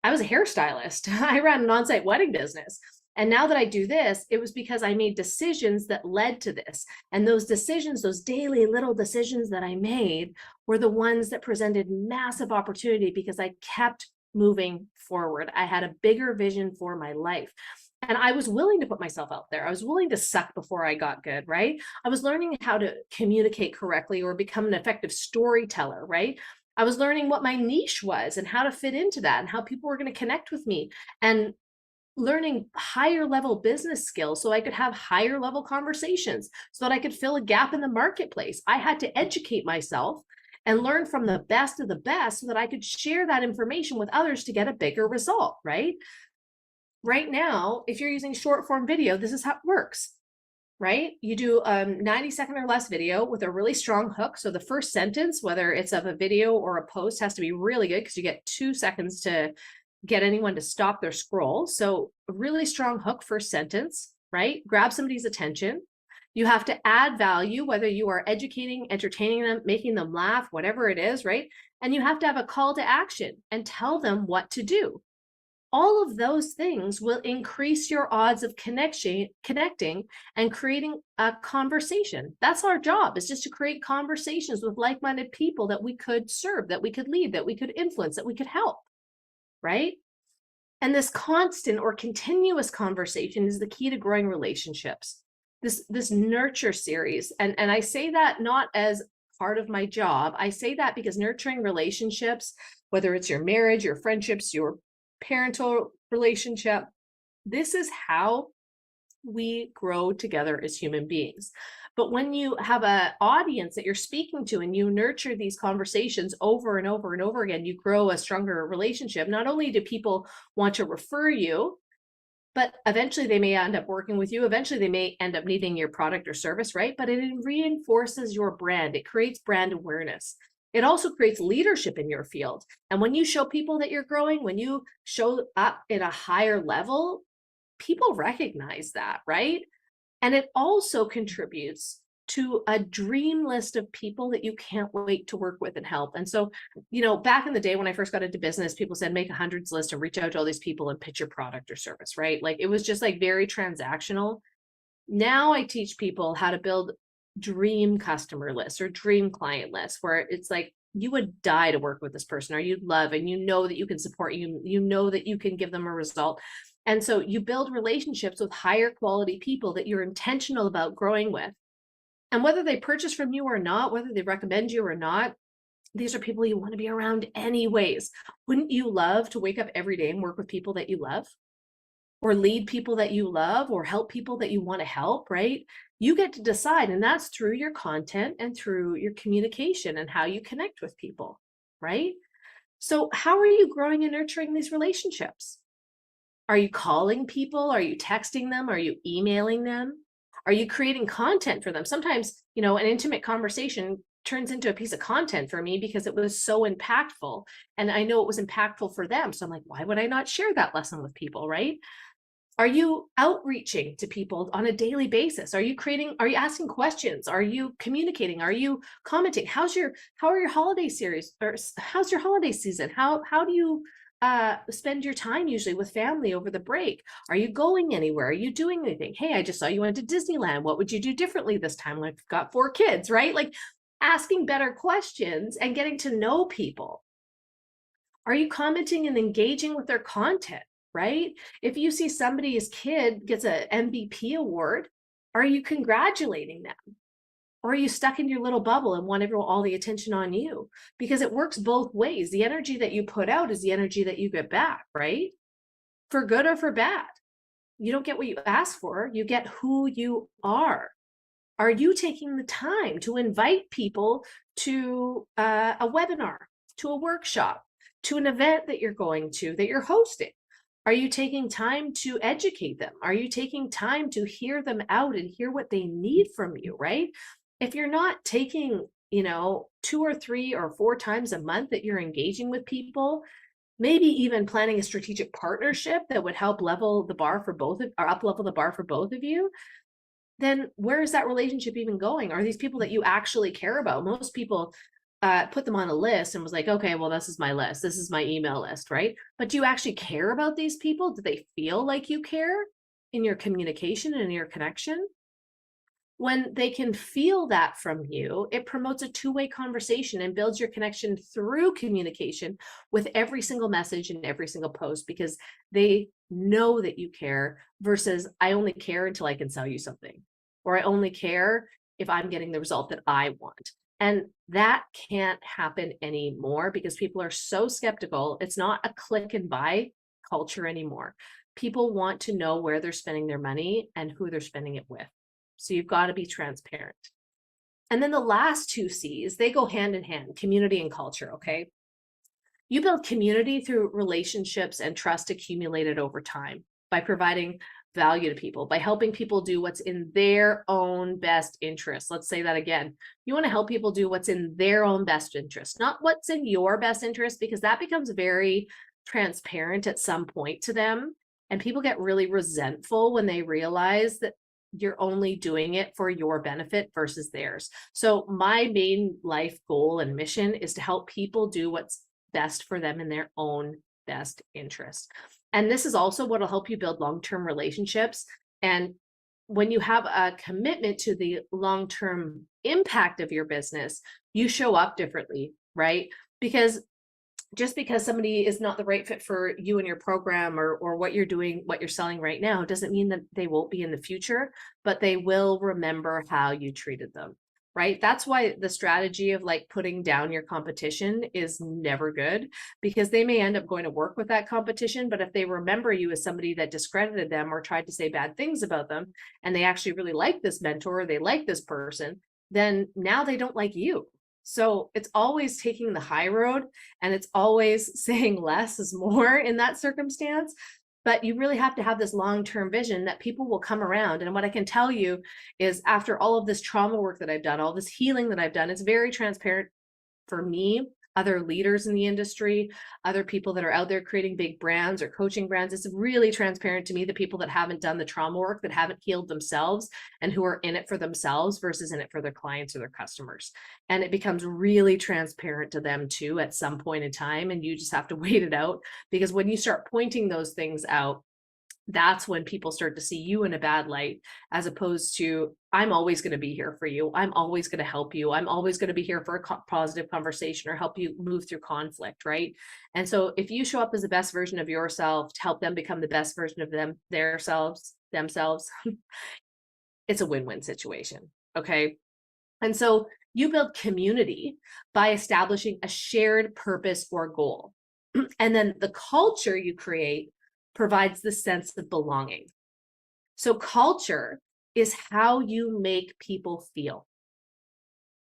I was a hairstylist. I ran an on-site wedding business. And now that I do this, it was because I made decisions that led to this. And those decisions, those daily little decisions that I made were the ones that presented massive opportunity because I kept moving forward. I had a bigger vision for my life. And I was willing to put myself out there. I was willing to suck before I got good, right? I was learning how to communicate correctly or become an effective storyteller, right? I was learning what my niche was and how to fit into that and how people were going to connect with me, and learning higher level business skills so I could have higher level conversations so that I could fill a gap in the marketplace. I had to educate myself and learn from the best of the best so that I could share that information with others to get a bigger result, right? Right now, if you're using short form video, this is how it works, right? You do a 90-second or less video with a really strong hook. So the first sentence, whether it's of a video or a post, has to be really good because you get 2 seconds to get anyone to stop their scroll. So a really strong hook first sentence, right? Grab somebody's attention. You have to add value, whether you are educating, entertaining them, making them laugh, whatever it is, right? And you have to have a call to action and tell them what to do. All of those things will increase your odds of connecting and creating a conversation. That's our job, is just to create conversations with like-minded people that we could serve, that we could lead, that we could influence, that we could help, right? And this constant or continuous conversation is the key to growing relationships. This nurture series, and I say that not as part of my job. I say that because nurturing relationships, whether it's your marriage, your friendships, your parental relationship, this is how we grow together as human beings. But when you have an audience that you're speaking to and you nurture these conversations over and over and over again, you grow a stronger relationship. Not only do people want to refer you, but eventually they may end up working with you. Eventually they may end up needing your product or service, right? But it reinforces your brand. It creates brand awareness. It also creates leadership in your field. And when you show people that you're growing, when you show up at a higher level, people recognize that, right? And it also contributes to a dream list of people that you can't wait to work with and help. And so, you know, back in the day when I first got into business, people said, make a hundreds list and reach out to all these people and pitch your product or service, right? Like, it was just like very transactional. Now I teach people how to build dream customer lists or dream client lists, where it's like, you would die to work with this person, or you'd love, and you know that you can support you, you know that you can give them a result. And so you build relationships with higher quality people that you're intentional about growing with. And whether they purchase from you or not, whether they recommend you or not, these are people you want to be around anyways. Wouldn't you love to wake up every day and work with people that you love? Or lead people that you love, or help people that you want to help, right? You get to decide, and that's through your content and through your communication and how you connect with people, right? So how are you growing and nurturing these relationships? Are you calling people? Are you texting them? Are you emailing them? Are you creating content for them? Sometimes, you know, an intimate conversation turns into a piece of content for me because it was so impactful. And I know it was impactful for them. So I'm like, why would I not share that lesson with people, right? Are you outreaching to people on a daily basis? Are you asking questions? Are you communicating? Are you commenting? How are your holiday series, or how's your holiday season? How do you spend your time usually with family over the break? Are you going anywhere? Are you doing anything? Hey, I just saw you went to Disneyland. What would you do differently this time? I've got 4 kids, right? Like asking better questions and getting to know people. Are you commenting and engaging with their content, right? If you see somebody's kid gets an MVP award, are you congratulating them? Or are you stuck in your little bubble and want everyone all the attention on you? Because it works both ways. The energy that you put out is the energy that you get back, right? For good or for bad. You don't get what you ask for, you get who you are. Are you taking the time to invite people to a webinar, to a workshop, to an event that you're going to, that you're hosting? Are you taking time to educate them? Are you taking time to hear them out and hear what they need from you, right? If you're not taking, 2 or 3 or 4 times a month that you're engaging with people, maybe even planning a strategic partnership that would help level the bar for both of, or up level the bar for both of you, then where is that relationship even going? Are these people that you actually care about? Most people put them on a list and was like, okay, well, this is my list. This is my email list, right? But do you actually care about these people? Do they feel like you care in your communication and in your connection? When they can feel that from you, it promotes a two-way conversation and builds your connection through communication with every single message and every single post, because they know that you care versus I only care until I can sell you something, or I only care if I'm getting the result that I want. And that can't happen anymore because people are so skeptical. It's not a click and buy culture anymore. People want to know where they're spending their money and who they're spending it with. So you've got to be transparent. And then the last 2 C's, they go hand in hand, community and culture, okay? You build community through relationships and trust accumulated over time by providing value to people, by helping people do what's in their own best interest. Let's say that again. You want to help people do what's in their own best interest, not what's in your best interest, because that becomes very transparent at some point to them. And people get really resentful when they realize that you're only doing it for your benefit versus theirs. So my main life goal and mission is to help people do what's best for them in their own best interest. And this is also what will help you build long-term relationships. And when you have a commitment to the long-term impact of your business, you show up differently, right? Because just because somebody is not the right fit for you and your program, or what you're doing, what you're selling right now, doesn't mean that they won't be in the future, but they will remember how you treated them, right? That's why the strategy of like putting down your competition is never good, because they may end up going to work with that competition, but if they remember you as somebody that discredited them or tried to say bad things about them, and they actually really like this mentor, or they like this person, then now they don't like you. So it's always taking the high road, and it's always saying less is more in that circumstance. But you really have to have this long-term vision that people will come around. And what I can tell you is, after all of this trauma work that I've done, all this healing that I've done, it's very transparent for me, other leaders in the industry, other people that are out there creating big brands or coaching brands. It's really transparent to me, the people that haven't done the trauma work, that haven't healed themselves, and who are in it for themselves versus in it for their clients or their customers. And it becomes really transparent to them too at some point in time. And you just have to wait it out, because when you start pointing those things out, that's when people start to see you in a bad light, as opposed to, I'm always going to be here for you. I'm always going to help you. I'm always going to be here for a positive conversation or help you move through conflict, right? And so if you show up as the best version of yourself to help them become the best version of themselves, it's a win-win situation, okay? And so you build community by establishing a shared purpose or goal. And then the culture you create provides the sense of belonging. So culture is how you make people feel.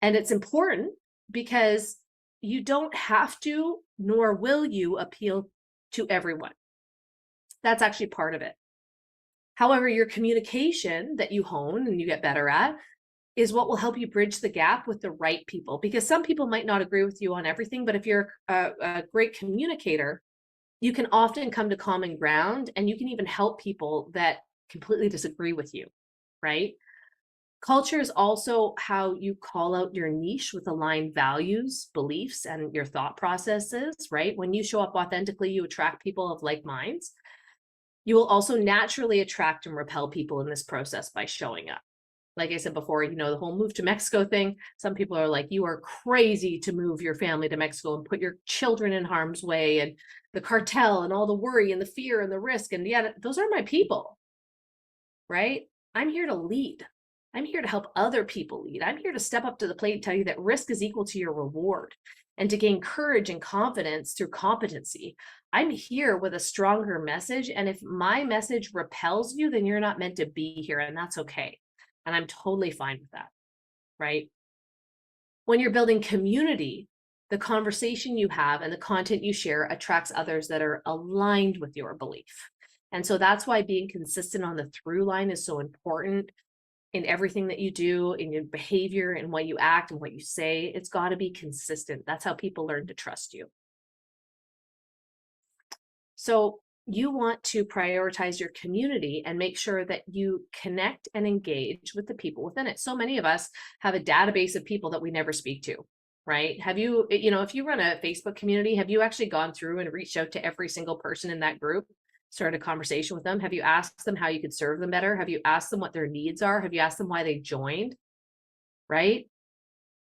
And it's important because you don't have to, nor will you, appeal to everyone. That's actually part of it. However, your communication that you hone and you get better at is what will help you bridge the gap with the right people, because some people might not agree with you on everything, but if you're a great communicator, you can often come to common ground, and you can even help people that completely disagree with you, right? Culture is also how you call out your niche with aligned values, beliefs, and your thought processes, right? When you show up authentically, you attract people of like minds. You will also naturally attract and repel people in this process by showing up. Like I said before, the whole move to Mexico thing, some people are like, you are crazy to move your family to Mexico and put your children in harm's way, and the cartel and all the worry and the fear and the risk. And yeah, those are my people, right? I'm here to lead. I'm here to help other people lead. I'm here to step up to the plate and tell you that risk is equal to your reward, and to gain courage and confidence through competency. I'm here with a stronger message. And if my message repels you, then you're not meant to be here. And that's okay. And I'm totally fine with that, right? When you're building community, the conversation you have and the content you share attracts others that are aligned with your belief. And so that's why being consistent on the through line is so important in everything that you do, in your behavior and what you act and what you say. It's got to be consistent. That's how people learn to trust you. So you want to prioritize your community and make sure that you connect and engage with the people within it. So many of us have a database of people that we never speak to, right? Have you, if you run a Facebook community, have you actually gone through and reached out to every single person in that group, started a conversation with them? Have you asked them how you could serve them better? Have you asked them what their needs are? Have you asked them why they joined, right?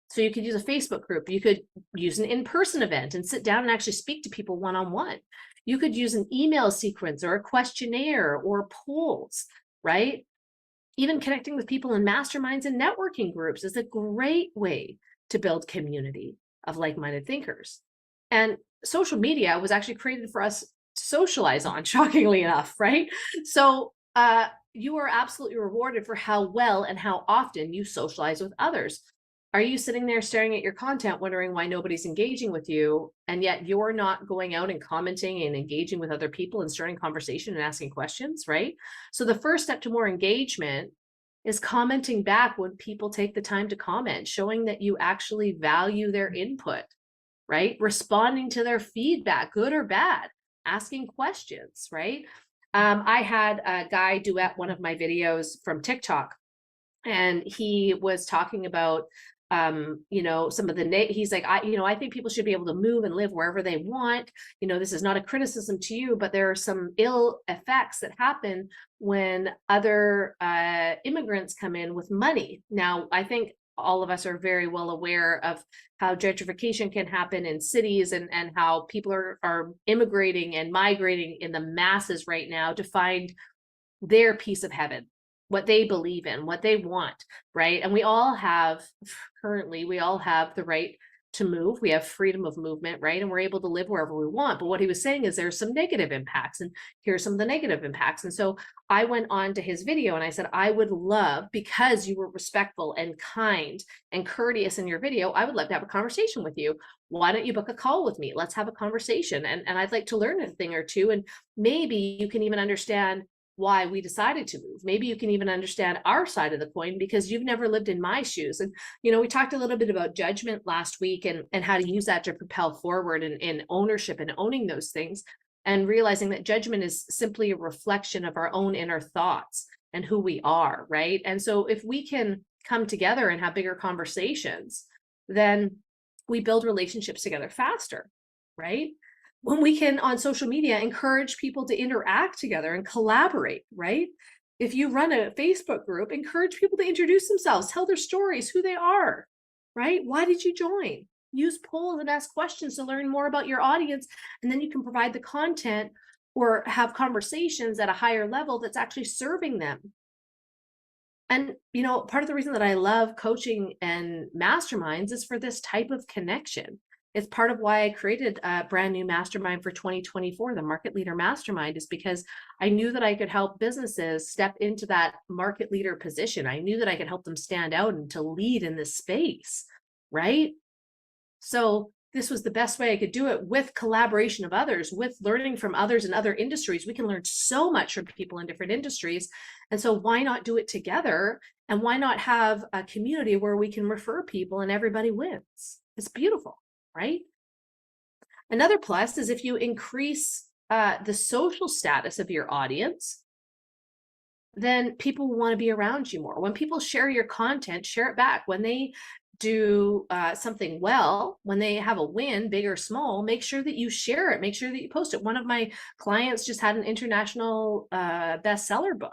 So you could use a Facebook group. You could use an in-person event and sit down and actually speak to people one-on-one. You could use an email sequence or a questionnaire or polls, right? Even connecting with people in masterminds and networking groups is a great way to build community of like-minded thinkers. And social media was actually created for us to socialize on, shockingly enough, right? So you are absolutely rewarded for how well and how often you socialize with others. Are you sitting there staring at your content, wondering why nobody's engaging with you, and yet you're not going out and commenting and engaging with other people and starting conversation and asking questions, right? So the first step to more engagement is commenting back when people take the time to comment, showing that you actually value their input, right? Responding to their feedback, good or bad, asking questions, right? I had a guy duet one of my videos from TikTok, and he was talking about some of he's like, I think people should be able to move and live wherever they want. This is not a criticism to you, but there are some ill effects that happen when other immigrants come in with money. Now, I think all of us are very well aware of how gentrification can happen in cities, and how people are immigrating and migrating in the masses right now to find their piece of heaven, what they believe in, what they want, right? And we all have the right to move. We have freedom of movement, right? And we're able to live wherever we want. But what he was saying is there's some negative impacts, and here's some of the negative impacts. And so I went on to his video and I said, I would love, because you were respectful and kind and courteous in your video, I would love to have a conversation with you. Why don't you book a call with me? Let's have a conversation. And I'd like to learn a thing or two. And maybe you can even understand why we decided to move. Maybe you can even understand our side of the coin, because you've never lived in my shoes. And, we talked a little bit about judgment last week, and how to use that to propel forward in ownership and owning those things, and realizing that judgment is simply a reflection of our own inner thoughts and who we are, right? And so if we can come together and have bigger conversations, then we build relationships together faster, right? When we can, on social media, encourage people to interact together and collaborate, right? If you run a Facebook group, encourage people to introduce themselves, tell their stories, who they are, right? Why did you join? Use polls and ask questions to learn more about your audience. And then you can provide the content or have conversations at a higher level that's actually serving them. And, part of the reason that I love coaching and masterminds is for this type of connection. It's part of why I created a brand new mastermind for 2024, the Market Leader Mastermind, is because I knew that I could help businesses step into that market leader position. I knew that I could help them stand out and to lead in this space, right? So this was the best way I could do it, with collaboration of others, with learning from others in other industries. We can learn so much from people in different industries. And so why not do it together? And why not have a community where we can refer people and everybody wins? It's beautiful, right? Another plus is if you increase the social status of your audience, then people will want to be around you more. When people share your content, share it back. When they do something well, when they have a win, big or small, make sure that you share it. Make sure that you post it. One of my clients just had an international bestseller book,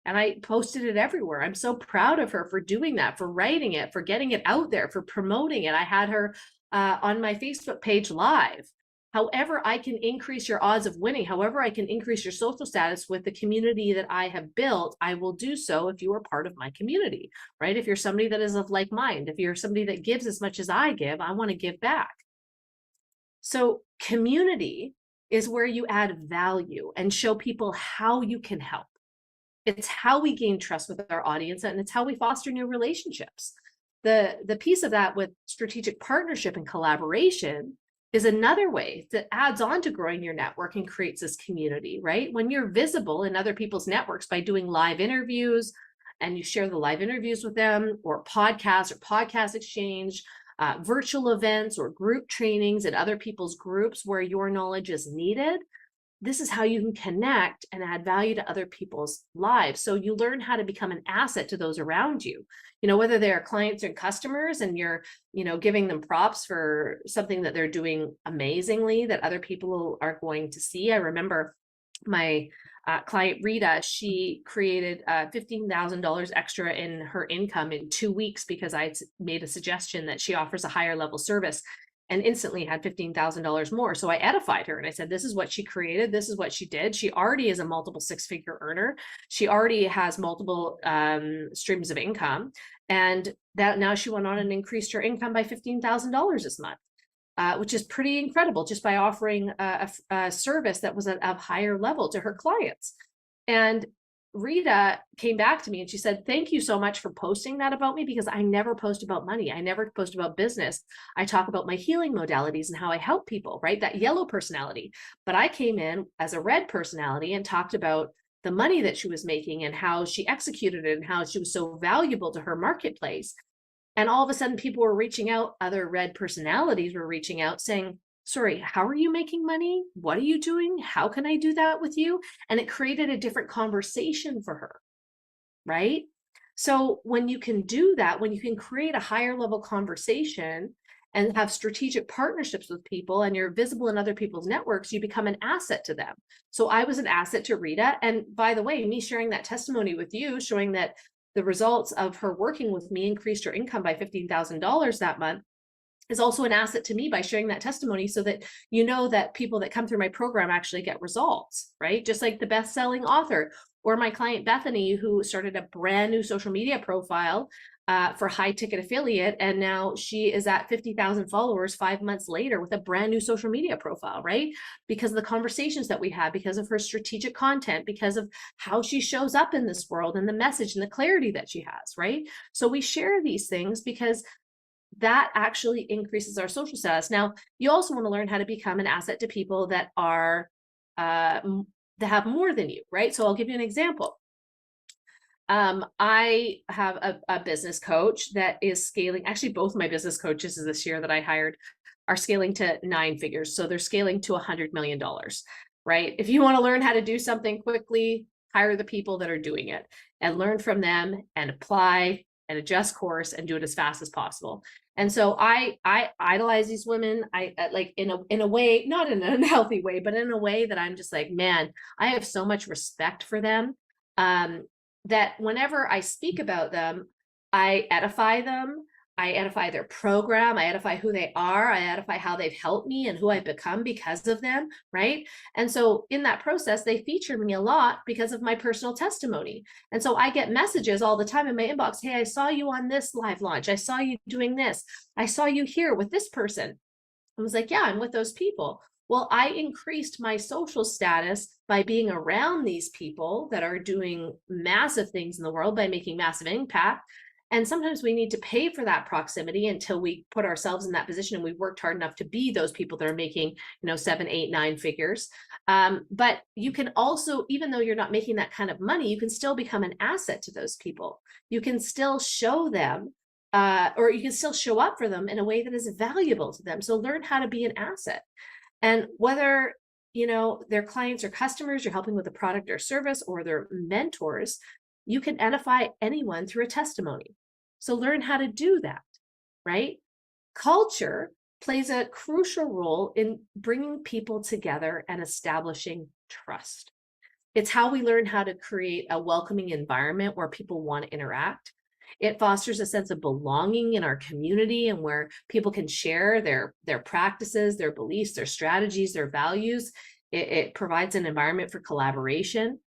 and I posted it everywhere. I'm so proud of her for doing that, for writing it, for getting it out there, for promoting it. I had her on my Facebook page live. However, I can increase your odds of winning, however, I can increase your social status with the community that I have built, I will do so if you are part of my community, right? If you're somebody that is of like mind, if you're somebody that gives as much as I give, I want to give back. So community is where you add value and show people how you can help. It's how we gain trust with our audience, and it's how we foster new relationships. The piece of that with strategic partnership and collaboration is another way that adds on to growing your network and creates this community, right? When you're visible in other people's networks by doing live interviews, and you share the live interviews with them, or podcasts or podcast exchange, virtual events or group trainings in other people's groups where your knowledge is needed, this is how you can connect and add value to other people's lives. So you learn how to become an asset to those around you, whether they're clients or customers, and you're, giving them props for something that they're doing amazingly that other people are going to see. I remember my client Rita, she created $15,000 extra in her income in 2 weeks because I made a suggestion that she offers a higher level service, and instantly had $15,000 more. So I edified her and I said, this is what she created. This is what she did. She already is a multiple six-figure earner. She already has multiple streams of income. And that now she went on and increased her income by $15,000 this month, which is pretty incredible, just by offering a service that was of higher level to her clients. And Rita came back to me and she said, thank you so much for posting that about me, because I never post about money. I never post about business. I talk about my healing modalities and how I help people, right? That yellow personality. But I came in as a red personality and talked about the money that she was making and how she executed it and how she was so valuable to her marketplace. And all of a sudden people were reaching out, other red personalities were reaching out saying, sorry, how are you making money? What are you doing? How can I do that with you? And it created a different conversation for her, right? So when you can do that, when you can create a higher level conversation and have strategic partnerships with people, and you're visible in other people's networks, you become an asset to them. So I was an asset to Rita. And by the way, me sharing that testimony with you, showing that the results of her working with me increased her income by $15,000 that month, is also an asset to me by sharing that testimony, so that that people that come through my program actually get results, right? Just like the best-selling author, or my client Bethany, who started a brand new social media profile for high ticket affiliate, and now she is at 50,000 followers 5 months later with a brand new social media profile, right? Because of the conversations that we had, because of her strategic content, because of how she shows up in this world and the message and the clarity that she has, right? So we share these things because that actually increases our social status. Now, you also want to learn how to become an asset to people that are that have more than you, right? So I'll give you an example. I have a business coach that is scaling. Actually, both my business coaches this year that I hired are scaling to 9 figures. So they're scaling to $100 million, right? If you want to learn how to do something quickly, hire the people that are doing it and learn from them and apply and adjust course and do it as fast as possible. And so I idolize these women. I like in a way, not in an unhealthy way, but in a way that I'm just like, man, I have so much respect for them, that whenever I speak about them, I edify them. I edify their program. I edify who they are. I edify how they've helped me and who I've become because of them, right? And so in that process, they feature me a lot because of my personal testimony. And so I get messages all the time in my inbox. Hey, I saw you on this live launch. I saw you doing this. I saw you here with this person. I was like, yeah, I'm with those people. Well, I increased my social status by being around these people that are doing massive things in the world, by making massive impact. And sometimes we need to pay for that proximity until we put ourselves in that position and we've worked hard enough to be those people that are making, 7, 8, 9 figures. But you can also, even though you're not making that kind of money, you can still become an asset to those people. You can still show them, or you can still show up for them in a way that is valuable to them. So learn how to be an asset. And whether their clients or customers, you're helping with a product or service, or their mentors, you can edify anyone through a testimony. So learn how to do that, right? Culture plays a crucial role in bringing people together and establishing trust. It's how we learn how to create a welcoming environment where people want to interact. It fosters a sense of belonging in our community, and where people can share their practices, their beliefs, their strategies, their values. It provides an environment for collaboration.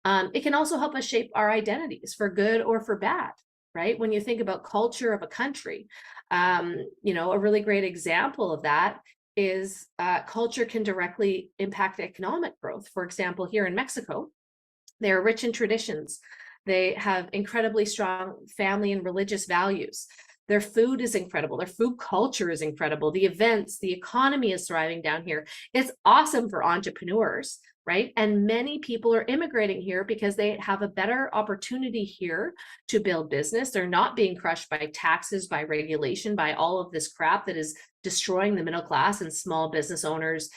It can also help us shape our identities for good or for bad, right? When you think about culture of a country, a really great example of that is culture can directly impact economic growth. For example, here in Mexico, they're rich in traditions. They have incredibly strong family and religious values. Their food is incredible. Their food culture is incredible. The events, the economy is thriving down here. It's awesome for entrepreneurs, right? And many people are immigrating here because they have a better opportunity here to build business. They're not being crushed by taxes, by regulation, by all of this crap that is destroying the middle class and small business owners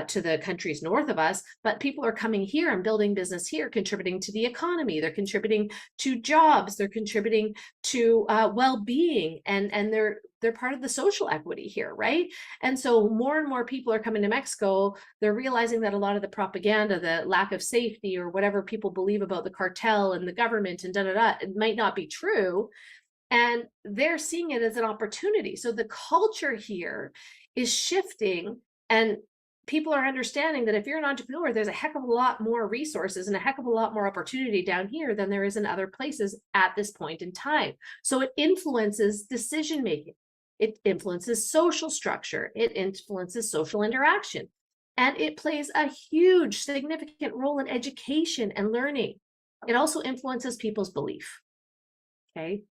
to the countries north of us. But people are coming here and building business here, contributing to the economy. They're contributing to jobs. They're contributing to well-being, and they're part of the social equity here, right? And so more and more people are coming to Mexico. They're realizing that a lot of the propaganda, the lack of safety, or whatever people believe about the cartel and the government and it might not be true. And they're seeing it as an opportunity. So the culture here is shifting, and people are understanding that if you're an entrepreneur, there's a heck of a lot more resources and a heck of a lot more opportunity down here than there is in other places at this point in time. So it influences decision making. It influences social structure. It influences social interaction. And it plays a huge, significant role in education and learning. It also influences people's belief. Okay.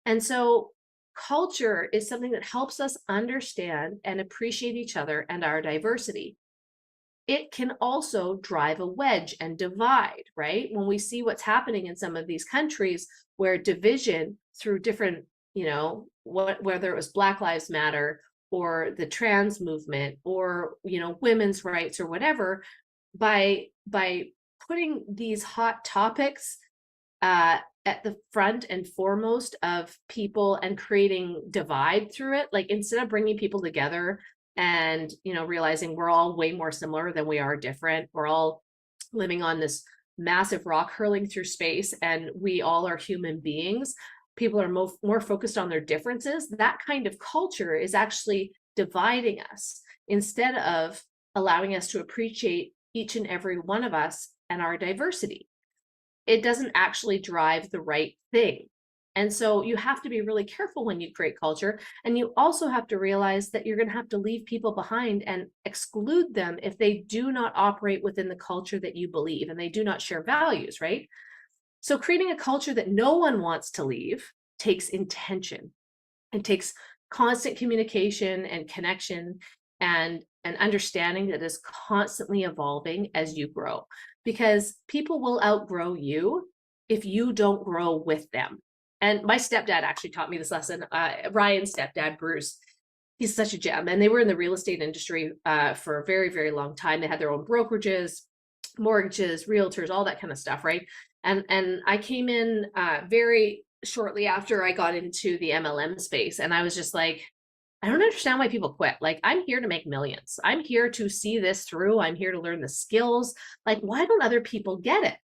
And so culture is something that helps us understand and appreciate each other and our diversity. It can also drive a wedge and divide, right? When we see what's happening in some of these countries where division through different, whether it was Black Lives Matter or the trans movement or, women's rights or whatever, by putting these hot topics at the front and foremost of people and creating divide through it, like instead of bringing people together and realizing we're all way more similar than we are different, we're all living on this massive rock hurling through space and we all are human beings. People are more focused on their differences. That kind of culture is actually dividing us instead of allowing us to appreciate each and every one of us and our diversity. It doesn't actually drive the right thing. And so you have to be really careful when you create culture. And you also have to realize that you're going to have to leave people behind and exclude them if they do not operate within the culture that you believe and they do not share values, right? So creating a culture that no one wants to leave takes intention. It takes constant communication and connection and an understanding that is constantly evolving as you grow, because people will outgrow you if you don't grow with them. And my stepdad actually taught me this lesson. Ryan's stepdad, Bruce, he's such a gem. And they were in the real estate industry for a very, very long time. They had their own brokerages, mortgages, realtors, all that kind of stuff, right? And I came in very shortly after I got into the MLM space, and I was just like, I don't understand why people quit. Like, I'm here to make millions. I'm here to see this through. I'm here to learn the skills. Like, why don't other people get it?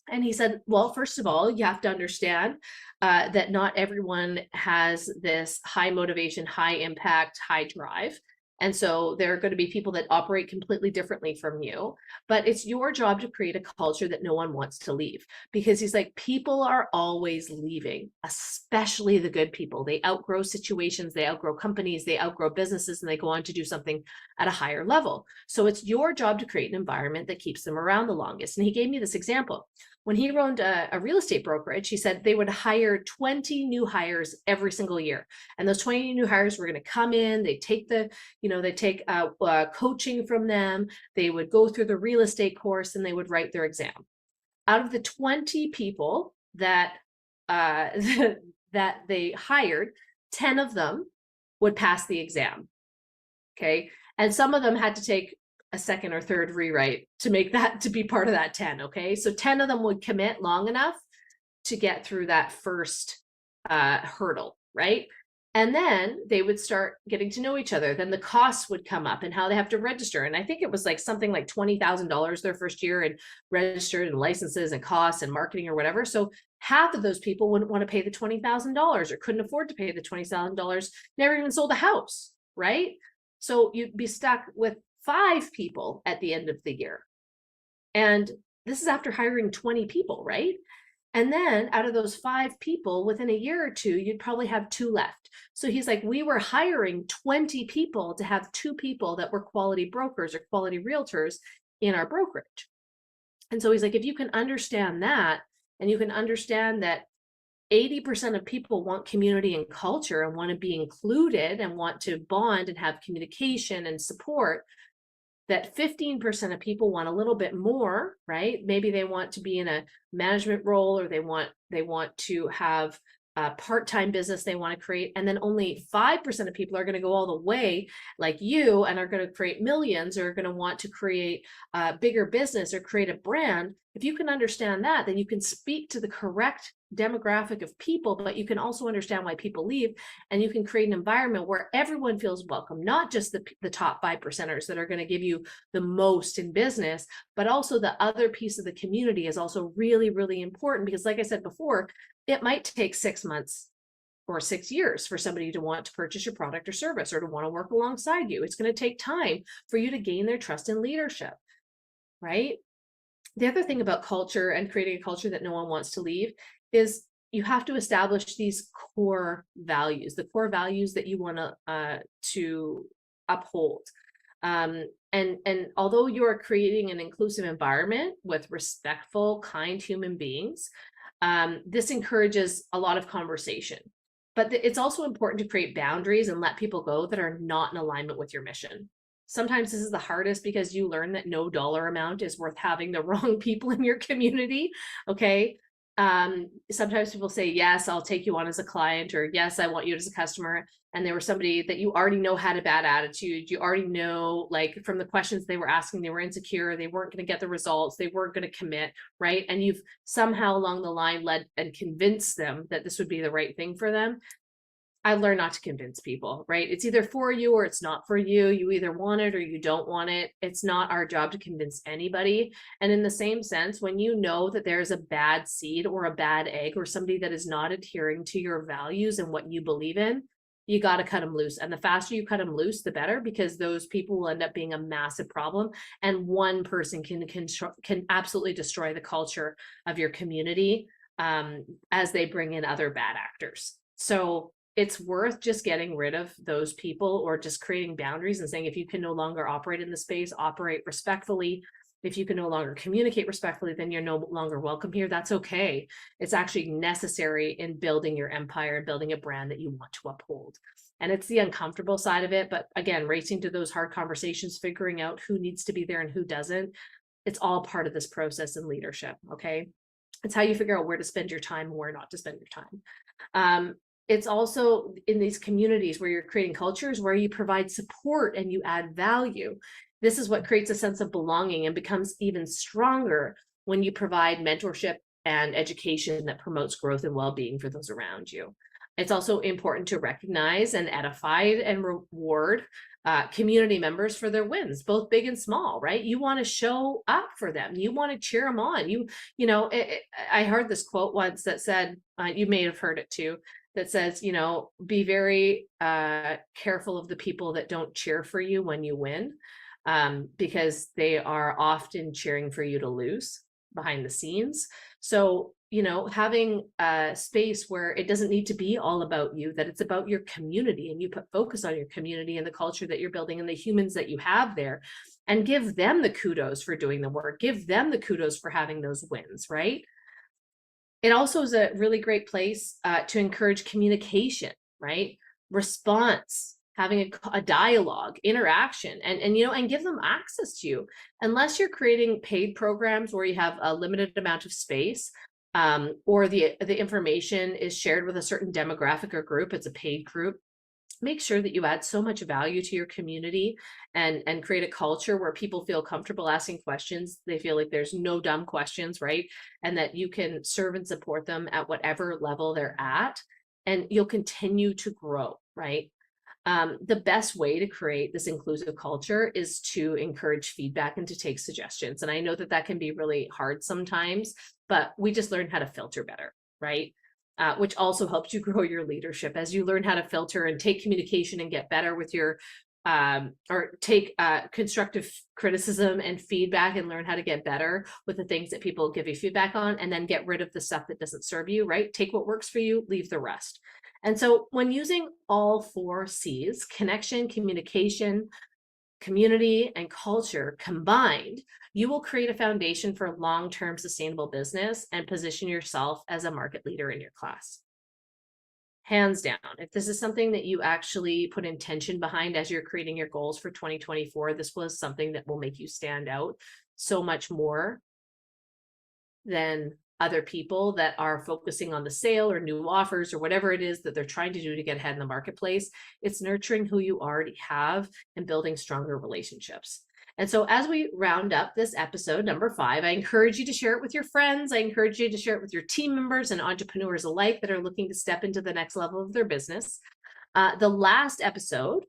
And he said, well, first of all, you have to understand that not everyone has this high motivation, high impact, high drive. And so there are going to be people that operate completely differently from you, but it's your job to create a culture that no one wants to leave, because he's like, people are always leaving, especially the good people. They outgrow situations, they outgrow companies, they outgrow businesses, and they go on to do something at a higher level. So it's your job to create an environment that keeps them around the longest. And he gave me this example. When he owned a real estate brokerage, he said they would hire 20 new hires every single year. And those 20 new hires were going to come in, they take coaching from them, they would go through the real estate course, and they would write their exam. Out of the 20 people that that they hired, 10 of them would pass the exam. Okay. And some of them had to take a second or third rewrite to make that to be part of that 10. Okay, so 10 of them would commit long enough to get through that first hurdle, right? And then they would start getting to know each other. Then the costs would come up and how they have to register. And I think it was like something like $20,000 their first year, and registered and licenses and costs and marketing or whatever. So half of those people wouldn't want to pay the $20,000 or couldn't afford to pay the $20,000, never even sold a house, right? So you'd be stuck with 5 people at the end of the year. And this is after hiring 20 people, right? And then out of those 5 people, within a year or two, you'd probably have 2 left. So he's like, we were hiring 20 people to have 2 people that were quality brokers or quality realtors in our brokerage. And so he's like, if you can understand that, and you can understand that 80% of people want community and culture and want to be included and want to bond and have communication and support, that 15% of people want a little bit more, right? Maybe they want to be in a management role, or they want to have a part-time business they want to create. And then only 5% of people are going to go all the way like you and are going to create millions, or are going to want to create a bigger business or create a brand. If you can understand that, then you can speak to the correct demographic of people, but you can also understand why people leave, and you can create an environment where everyone feels welcome, not just the top 5%ers that are going to give you the most in business, but also the other piece of the community is also really, really important. Because like I said before, it might take 6 months or 6 years for somebody to want to purchase your product or service, or to want to work alongside you. It's going to take time for you to gain their trust and leadership, right? The other thing about culture and creating a culture that no one wants to leave is you have to establish these core values, the core values that you want to uphold. And although you're creating an inclusive environment with respectful, kind human beings, this encourages a lot of conversation. But it's also important to create boundaries and let people go that are not in alignment with your mission. Sometimes this is the hardest because you learn that no dollar amount is worth having the wrong people in your community. Okay. Sometimes people say, yes, I'll take you on as a client, or yes, I want you as a customer. And they were somebody that you already know had a bad attitude. You already know, like from the questions they were asking, they were insecure. They weren't going to get the results. They weren't going to commit. Right. And you've somehow along the line led and convinced them that this would be the right thing for them. I learned not to convince people, right? It's either for you or it's not for you. You either want it or you don't want it. It's not our job to convince anybody. And in the same sense, when you know that there's a bad seed or a bad egg or somebody that is not adhering to your values and what you believe in, you got to cut them loose. And the faster you cut them loose, the better, because those people will end up being a massive problem. And one person can absolutely destroy the culture of your community as they bring in other bad actors. So it's worth just getting rid of those people, or just creating boundaries and saying, if you can no longer operate in the space, operate respectfully. If you can no longer communicate respectfully, then you're no longer welcome here. That's okay. It's actually necessary in building your empire and building a brand that you want to uphold. And it's the uncomfortable side of it. But again, racing to those hard conversations, figuring out who needs to be there and who doesn't. It's all part of this process in leadership. Okay. It's how you figure out where to spend your time and where not to spend your time. It's also in these communities where you're creating cultures where you provide support and you add value. This is what creates a sense of belonging and becomes even stronger when you provide mentorship and education that promotes growth and well-being for those around you. It's also important to recognize and edify and reward community members for their wins, both big and small, right? You want to show up for them. You want to cheer them on. I heard this quote once that said, you may have heard it too, that says, be very careful of the people that don't cheer for you when you win, because they are often cheering for you to lose behind the scenes. So, having a space where it doesn't need to be all about you, that it's about your community, and you put focus on your community and the culture that you're building and the humans that you have there, and give them the kudos for doing the work, give them the kudos for having those wins, right? It also is a really great place to encourage communication, right? Response, having a dialogue, interaction, and give them access to you. Unless you're creating paid programs where you have a limited amount of space, or the information is shared with a certain demographic or group, it's a paid group, make sure that you add so much value to your community and create a culture where people feel comfortable asking questions. They feel like there's no dumb questions, right? And that you can serve and support them at whatever level they're at, and you'll continue to grow, right? The best way to create this inclusive culture is to encourage feedback and to take suggestions. And I know that that can be really hard sometimes, but we just learn how to filter better, right? Which also helps you grow your leadership as you learn how to filter and take communication and get better with your or take constructive criticism and feedback and learn how to get better with the things that people give you feedback on, and then get rid of the stuff that doesn't serve you, right? Take what works for you, leave the rest. And so when using all 4 C's, connection, communication, community, and culture combined, you will create a foundation for long-term sustainable business and position yourself as a market leader in your class. Hands down, if this is something that you actually put intention behind as you're creating your goals for 2024, this was something that will make you stand out so much more than other people that are focusing on the sale or new offers or whatever it is that they're trying to do to get ahead in the marketplace. It's nurturing who you already have and building stronger relationships. And so as we round up this episode, number 5, I encourage you to share it with your friends. I encourage you to share it with your team members and entrepreneurs alike that are looking to step into the next level of their business. The last episode,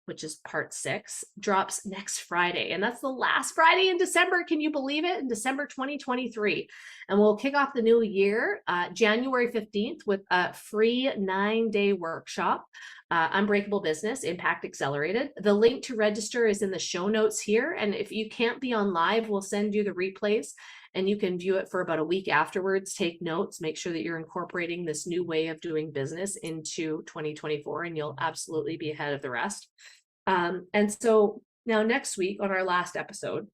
which is part 6, drops next Friday. And that's the last Friday in December. Can you believe it? In December 2023. And we'll kick off the new year, January 15th, with a free 9-day workshop, Unbreakable Business Impact Accelerated. The link to register is in the show notes here. And if you can't be on live, we'll send you the replays and you can view it for about a week afterwards. Take notes, make sure that you're incorporating this new way of doing business into 2024, and you'll absolutely be ahead of the rest. And so now next week on our last episode,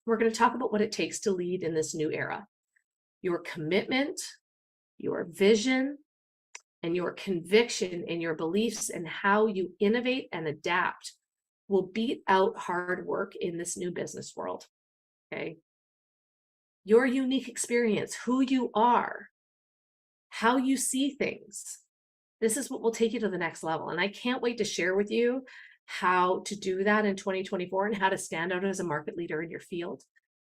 we're going to talk about what it takes to lead in this new era. Your commitment, your vision, and your conviction in your beliefs and how you innovate and adapt will beat out hard work in this new business world. Okay. Your unique experience, who you are, how you see things. This is what will take you to the next level. And I can't wait to share with you how to do that in 2024 and how to stand out as a market leader in your field.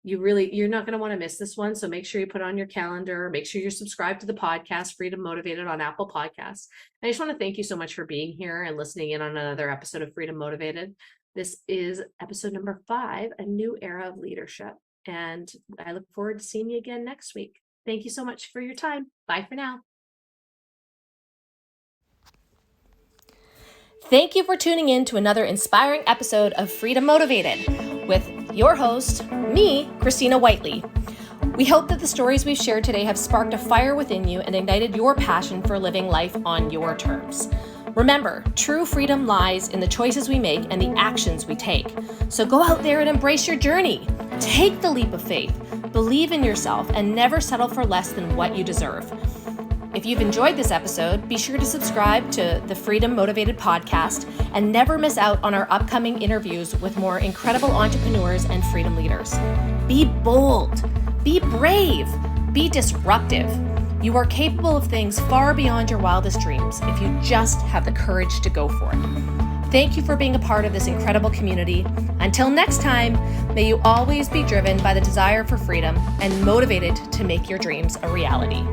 You're not going to want to miss this one. So make sure you put it on your calendar, make sure you're subscribed to the podcast, Freedom Motivated on Apple Podcasts. I just want to thank you so much for being here and listening in on another episode of Freedom Motivated. This is episode number 5, a new era of leadership. And I look forward to seeing you again next week. Thank you so much for your time. Bye for now. Thank you for tuning in to another inspiring episode of Freedom Motivated with your host, me, Christina Whiteley. We hope that the stories we've shared today have sparked a fire within you and ignited your passion for living life on your terms. Remember, true freedom lies in the choices we make and the actions we take. So go out there and embrace your journey. Take the leap of faith, believe in yourself, and never settle for less than what you deserve. If you've enjoyed this episode, be sure to subscribe to the Freedom Motivated podcast and never miss out on our upcoming interviews with more incredible entrepreneurs and freedom leaders. Be bold, be brave, be disruptive. You are capable of things far beyond your wildest dreams if you just have the courage to go for it. Thank you for being a part of this incredible community. Until next time, may you always be driven by the desire for freedom and motivated to make your dreams a reality.